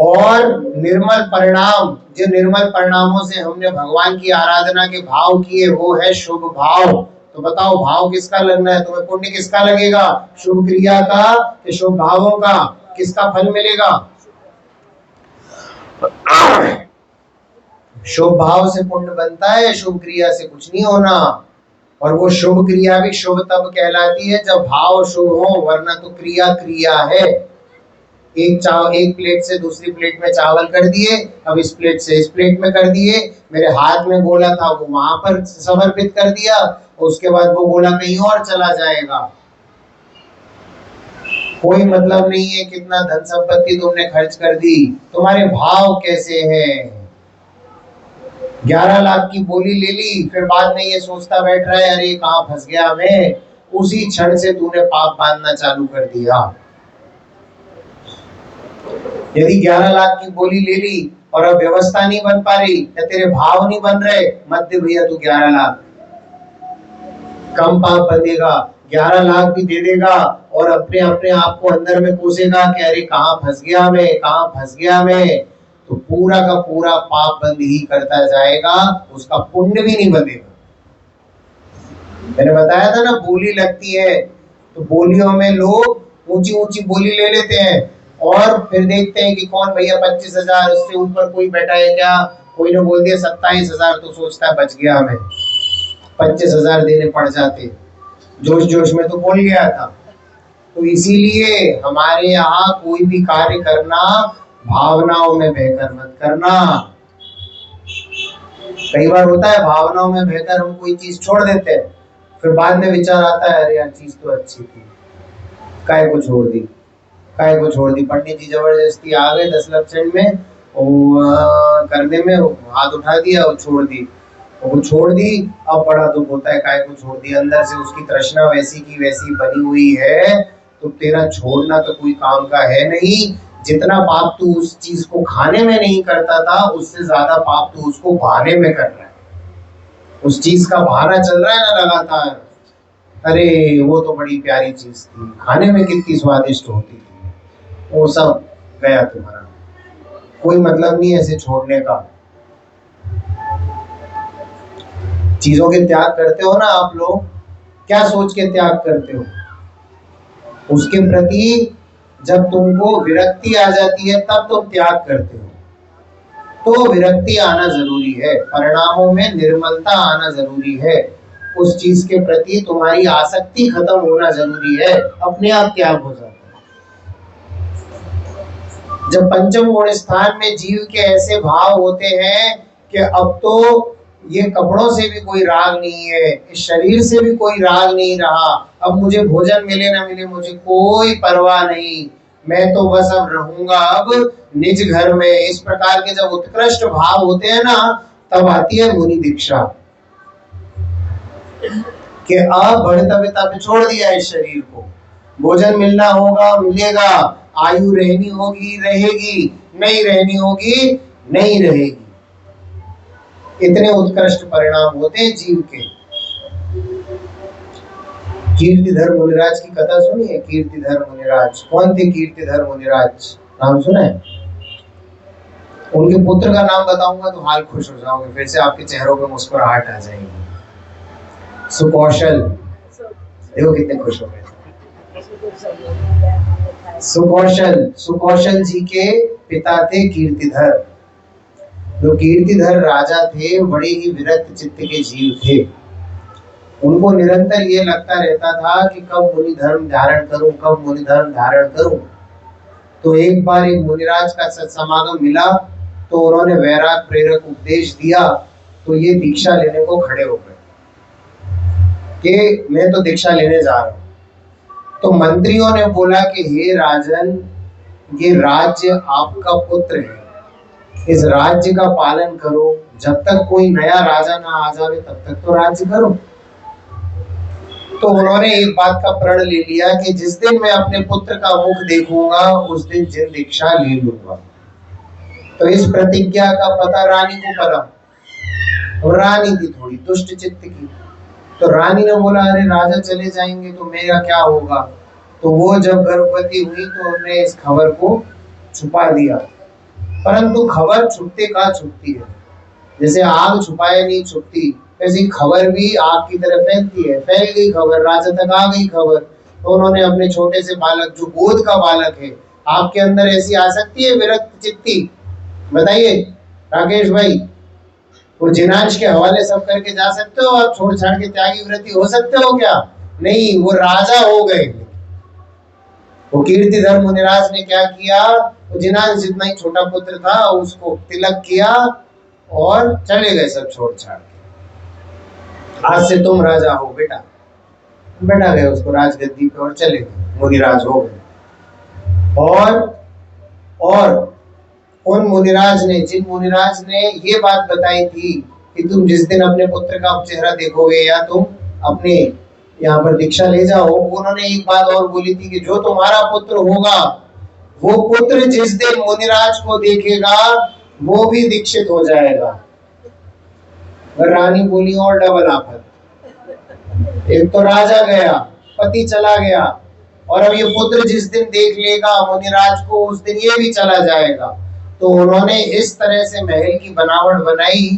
और निर्मल परिणाम, जो निर्मल परिणामों से हमने भगवान की आराधना के भाव किए, वो है शुभ भाव। तो बताओ भाव किसका लगना है तुम्हें? पुण्य किसका लगेगा? शुभ क्रिया का कि शुभ भावों का? किसका फल मिलेगा? शुभ भाव से पुण्य बनता है, शुभ क्रिया से कुछ नहीं होना। और वो शुभ क्रिया भी शुभ तब कहलाती है जब भाव शुभ हो, वरना तो क्रिया क्रिया है। एक प्लेट से दूसरी प्लेट में चावल कर दिए, अब इस प्लेट से इस प्लेट में कर दिए, मेरे हाथ में गोला था वो वहां पर समर्पित कर दिया, उसके बाद वो गोला कहीं और चला जाएगा। कोई मतलब नहीं है कितना धन संपत्ति तुमने खर्च कर दी, तुम्हारे भाव कैसे हैं। 11 लाख की बोली ले ली, फिर बाद में ये सोचता बैठ रहा है अरे कहाँ फंस गया मैं। उसी क्षण से तूने पाप बांधना चालू कर दिया। यदि 11 लाख की बोली ले ली और अब व्यवस्था नहीं बन पा रही या तेरे भाव नहीं बन रहे, मत दे भैया तू 11 लाख, कम पाप बंधेगा। 11 लाख भी दे देगा और अपने अपने आप को अंदर में कोसेगा कि अरे कहाँ फंस गया मैं, कहाँ फंस गया मैं, तो पूरा का पूरा पाप बंद ही करता जाएगा, उसका पुण्य भी नहीं बंधेगा। मैंने बताया था ना बोली लगती है, तो बोलियों में लोग ऊंची ऊंची बोली ले लेते हैं और फिर देखते हैं कि कौन भैया 25,000, उससे ऊपर कोई बैठा है क्या? कोई ने बोल दिया 27,000, तो सोचता है बच गया हमें, 25,000 देने पड़ जाते, जोश जोश में तो बोल गया था। तो इसीलिए हमारे यहाँ कोई भी कार्य करना भावनाओं में बहकर मत करना। कई बार होता है भावनाओं में बहकर हम कोई चीज छोड़ देते हैं, फिर बाद में विचार आता है अरे यार चीज तो अच्छी थी, काय को छोड़ दी, काय को छोड़ दी। पंडित जी जबरदस्ती आ गए 10 लक्षण में करने में, हाथ उठा दिया और छोड़ दी, वो छोड़ दी। अब बड़ा दुख होता है काय को छोड़ दी, अंदर से उसकी तृष्णा वैसी की वैसी बनी हुई है, तो तेरा छोड़ना तो कोई काम का है नहीं। जितना पाप तू उस चीज को खाने में नहीं करता था, उससे ज्यादा पाप तू उसको भाने में कर रहा है। उस चीज का भाना चल रहा है ना लगातार, अरे वो तो बड़ी प्यारी चीज थी, खाने में कितनी स्वादिष्ट होती थी, वो सब गया तुम्हारा। कोई मतलब नहीं ऐसे छोड़ने का। चीजों के त्याग करते हो ना आप लोग, क्या सोच के त्याग करते हो? उसके प्रति जब तुमको विरक्ति आ जाती है तब तुम त्याग करते हो। तो विरक्ति आना जरूरी है, परिणामों में निर्मलता आना जरूरी है, उस चीज के प्रति तुम्हारी आसक्ति खत्म होना जरूरी है, अपने आप त्याग हो जाता है। जब पंचम गुण स्थान में जीव के ऐसे भाव होते हैं कि अब तो ये कपड़ों से भी कोई राग नहीं है, इस शरीर से भी कोई राग नहीं रहा, अब मुझे भोजन मिले ना मिले मुझे कोई परवाह नहीं, मैं तो बस अब रहूंगा अब निज घर में। इस प्रकार के जब उत्कृष्ट भाव होते हैं ना, तब आती है मुनि दीक्षा कि अब बढ़ता पे छोड़ दिया इस शरीर को, भोजन मिलना होगा मिलेगा, आयु रहनी होगी रहेगी, नहीं रहनी होगी नहीं रहेगी। इतने उत्कृष्ट परिणाम होते हैं जीव के। कीर्तिधर मुनिराज की कथा सुनी है? कीर्तिधर मुनिराज कौन थे? कीर्तिधर मुनिराज नाम सुना है? उनके पुत्र का नाम बताऊंगा तो हाल खुश हो जाओगे, फिर से आपके चेहरों पे मुस्कुराहट आ जाएगी। सुकौशल, देखो कितने खुश हो गए। सुकौशल जी के पिता थे कीर्तिधर। जो कीर्तिधर राजा थे बड़े ही विरक्त चित्त के जीव थे। उनको निरंतर ये लगता रहता था कि कब मुनि धर्म धारण करूं, कब मुनि धर्म धारण करूं। तो एक बार एक मुनिराज का सत्समागम मिला, तो उन्होंने वैराग प्रेरक उपदेश दिया, तो ये दीक्षा लेने को खड़े हो गए कि मैं तो दीक्षा लेने जा रहा हूँ। तो मंत्रियों ने बोला कि हे राजन, ये राज्य आपका पुत्र है, इस राज्य का पालन करो, जब तक कोई नया राजा ना आ जावे तब तक तो राज्य करो। तो उन्होंने एक बात का प्रण ले लिया कि जिस दिन मैं अपने पुत्र का मुख देखूंगा उस दिन जिन दीक्षा ले लूंगा। तो इस प्रतिज्ञा का पता रानी को पता, और रानी थी थोड़ी दुष्ट चित्त की। तो रानी ने बोला अरे राजा चले जाएंगे तो मेरा क्या होगा। तो वो जब गर्भवती हुई तो उन्होंने इस खबर को छुपा दिया। परंतु खबर छुपते कहाँ छुपती है, जैसे आग छुपाए नहीं छुपती, वैसी खबर भी आग की तरह फैलती है। फैल गई खबर, राजा तक आ गई खबर। तो उन्होंने अपने छोटे से बालक, जो गोद का बालक है, आपके अंदर ऐसी आ सकती है विरक्त चित्ती? बताइए राकेश भाई, वो जिनांश के हवाले सब करके जा सकते हो आप? छोड़ छाड़ के त्यागी व्रती हो सकते हो क्या? नहीं, वो राजा हो गए। वो कीर्तिधर मुनिराज ने क्या किया, वो जिनांश जितना ही छोटा पुत्र था उसको तिलक किया और चले गए सब छोड़ छाड़ के। आज से तुम राजा हो बेटा। बैठा गए उसको राजगद्दी पे और चले गए, मुनिराज हो गए। और उन मुनिराज ने, जिन मुनिराज ने ये बात बताई थी कि तुम जिस दिन अपने पुत्र का चेहरा देखोगे या तुम अपने यहाँ पर दीक्षा ले जाओ, उन्होंने एक बात और बोली थी कि जो तुम्हारा पुत्र होगा वो पुत्र जिस दिन मुनिराज को देखेगा वो भी दीक्षित हो जाएगा। रानी बोली और डबल आफत, एक तो राजा गया, पति चला गया, और अब ये पुत्र जिस दिन देख लेगा मुनिराज को उस दिन ये भी चला जाएगा। तो उन्होंने इस तरह से महल की बनावट बनाई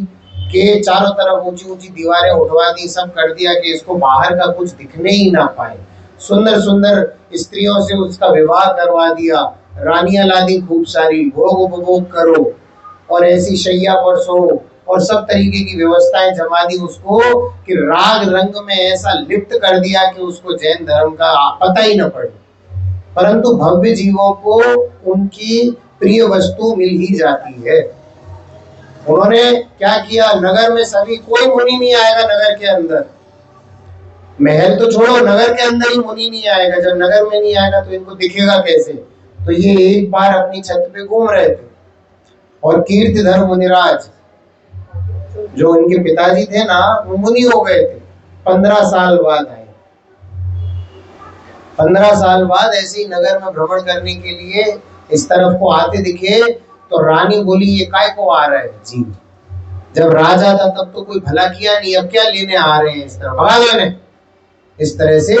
कि चारों तरफ ऊंची ऊंची दीवारें उठवा दी, सब कर दिया कि इसको बाहर का कुछ दिखने ही ना पाए। सुंदर सुंदर स्त्रियों से उसका विवाह करवा दिया, रानियां ला दी खूब सारी, भोग उपभोग करो और ऐसी शैया पर सो, और सब तरीके की व्यवस्थाएं जमा दी उसको कि राग रंग में ऐसा लिप्त कर दिया कि उसको जैन धर्म का पता ही न पड़े। परंतु भव्य जीवों को उनकी प्रिय वस्तु मिल ही जाती है। उन्होंने क्या किया, नगर में सभी, कोई मुनि नहीं आएगा नगर के अंदर, महल तो छोड़ो नगर के अंदर ही मुनि नहीं आएगा। जब नगर में नहीं आएगा तो इनको दिखेगा कैसे। तो ये एक बार अपनी छत पे घूम रहे थे और कीर्तिधर मुनिराज जो इनके पिताजी थे ना, वो मुनि हो गए थे। 15 साल बाद आए, 15 साल बाद ऐसे ही नगर में भ्रमण करने के लिए इस तरफ को आते दिखे। तो रानी बोली ये काय को आ रहा है जी, जब राजा था तब तो कोई भला किया नहीं, अब क्या लेने आ रहे हैं, इस तरह भगा दो, इस तरह से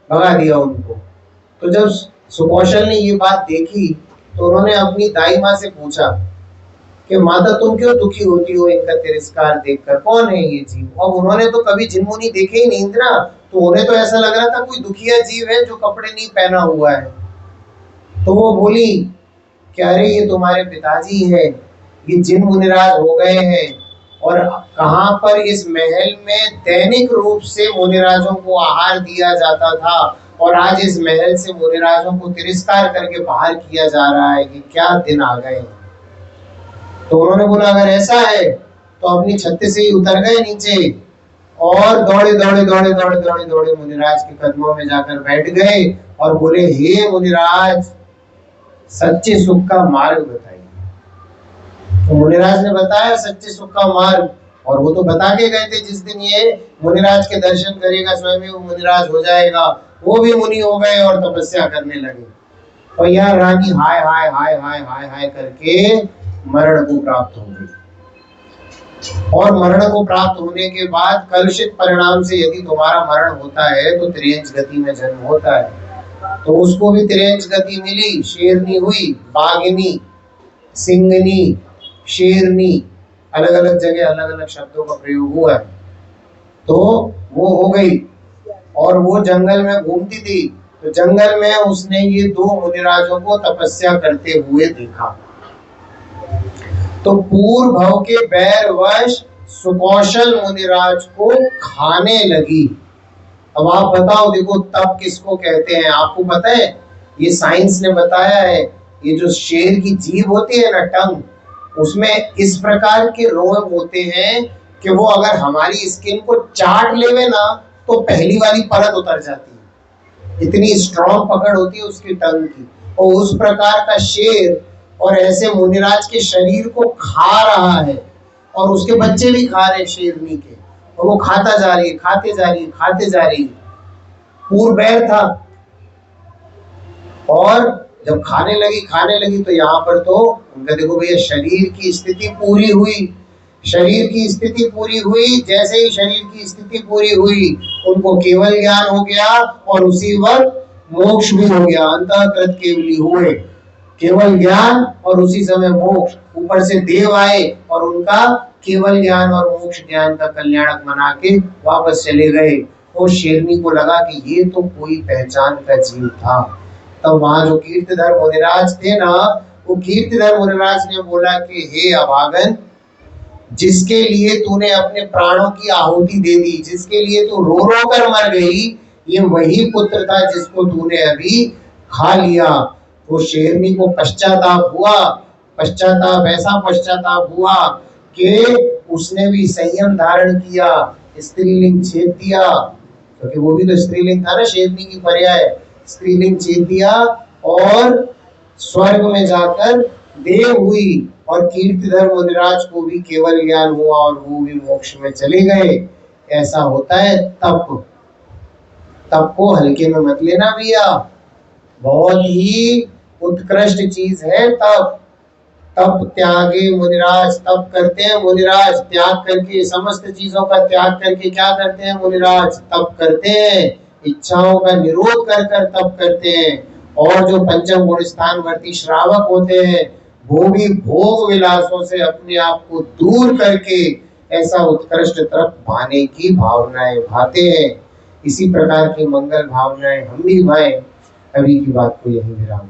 भगा दिया उनको। तो जब सुकौशल ने ये बात देखी तो उन्होंने अपनी दाई माँ से पूछा कि माता तुम क्यों दुखी होती हो इनका तिरस्कार देखकर, कौन है ये जीव? अब उन्होंने तो कभी जिन मुनि देखे ही नहीं इंदिरा, तो उन्हें तो ऐसा लग रहा था कोई दुखिया जीव है जो कपड़े नहीं पहना हुआ है। तो वो बोली कि अरे ये तुम्हारे पिताजी है, ये जिन मुनिराज हो गए हैं, और कहाँ पर इस महल में दैनिक रूप से मुनिराजों को आहार दिया जाता था और आज इस महल से मुनिराजों को तिरस्कार करके बाहर किया जा रहा है, कि क्या दिन आ गए। तो उन्होंने बोला अगर ऐसा है तो अपनी छत से ही उतर गए नीचे और दौड़े दौड़े दौड़े दौड़े दौड़े दौड़े मुनिराज के कदमों में जाकर बैठ गए और बोले हे मुनिराज, सच्चे सुख का मार्ग बताइए। तो मुनिराज ने बताया सच्चे सुख का मार्ग, और वो तो बता के गए थे जिस दिन ये मुनिराज के दर्शन करेगा स्वयं ही वो मुनिराज हो जाएगा। वो भी मुनि हो गए और तपस्या करने लगे। और यहाँ रानी हाय हाय हाय हाय हाय हाय करके मरण को प्राप्त हो गई। और मरण को प्राप्त होने के बाद कलुषित परिणाम से यदि तुम्हारा मरण होता है तो त्रियंच गति में जन्म होता है। तो उसको भी त्रियंच गति मिली, शेरनी हुई, बाघिनी, सिंगनी, शेरनी, अलग अलग जगह अलग अलग शब्दों का प्रयोग हुआ है। तो वो हो गई और वो जंगल में घूमती थी। तो जंगल में उसने ये 2 मुनिराजों को तपस्या करते हुए देखा। तो पूर्व भव के बैरवश सुकौशल मुनिराज को खाने लगी। अब आप बताओ, देखो तप किसको कहते हैं आपको पता है? ये साइंस ने बताया है। ये जो शेर की जीभ होती है ना, टंग, उसमें इस प्रकार के रोग होते हैं कि वो अगर हमारी स्किन को चाट लेवे ना तो पहली वाली परत उतर जाती है, इतनी स्ट्रॉन्ग पकड़ होती है उसकी टंग की। और उस प्रकार का शेर और ऐसे मुनिराज के शरीर को खा रहा है और उसके बच्चे भी खा रहे शेरनी के, और वो खाता जा रही है, खाते जा रही है, खाते जा रही है। पूर्व बैर था और जब खाने लगी तो यहाँ पर तो उनका देखो भैया शरीर की स्थिति पूरी हुई। शरीर की स्थिति पूरी हुई, जैसे ही शरीर की स्थिति पूरी हुई उनको केवल ज्ञान हो गया और उसी वक्त मोक्ष भी हो गया। अंतःकृत केवली हुए, केवल ज्ञान और उसी समय मोक्ष। ऊपर से देव आए और उनका केवल ज्ञान और मोक्ष ज्ञान का कल्याणक बना के वापस चले गए। और शेरनी को लगा कि ये तो कोई पहचान का जीव था। तब वहां जो कीर्तिधर मुनिराज थे ना, वो कीर्तिधर मुनिराज ने बोला कि हे अभागन, जिसके लिए तूने अपने प्राणों की आहुति दे दी, जिसके लिए तू रो रो कर मर गई, ये वही पुत्र था जिसको तूने अभी खा लिया। तो शेरनी को पश्चाताप हुआ, ऐसा पश्चाताप हुआ कि उसने भी संयम धारण किया, स्त्रीलिंग छेद दिया, क्योंकि वो भी तो स्त्रीलिंग था ना, शेरनी की पर्याय, स्त्रीलिंग छेद दिया और स्वर्ग में जाकर देव हुई। और कीर्तिधर मुनिराज को भी केवल ज्ञान हुआ और वो भी मोक्ष में चले गए। ऐसा होता है तप। तप को हल्के में मत लेना भैया, बहुत ही उत्कृष्ट चीज है तप। तप त्यागे मुनिराज, तप करते हैं मुनिराज, त्याग करके, समस्त चीजों का त्याग करके क्या करते हैं मुनिराज? तप करते हैं, इच्छाओं का निरोध कर कर तप करते हैं। और जो पंचम गुण स्थान वर्ती श्रावक होते हैं वो भी भोग विलासों से अपने आप को दूर करके ऐसा उत्कृष्ट तप पाने की भावनाएं भाते हैं। इसी प्रकार की मंगल भावनाएं हम भी भाएं। अभी की बात को यही विराम।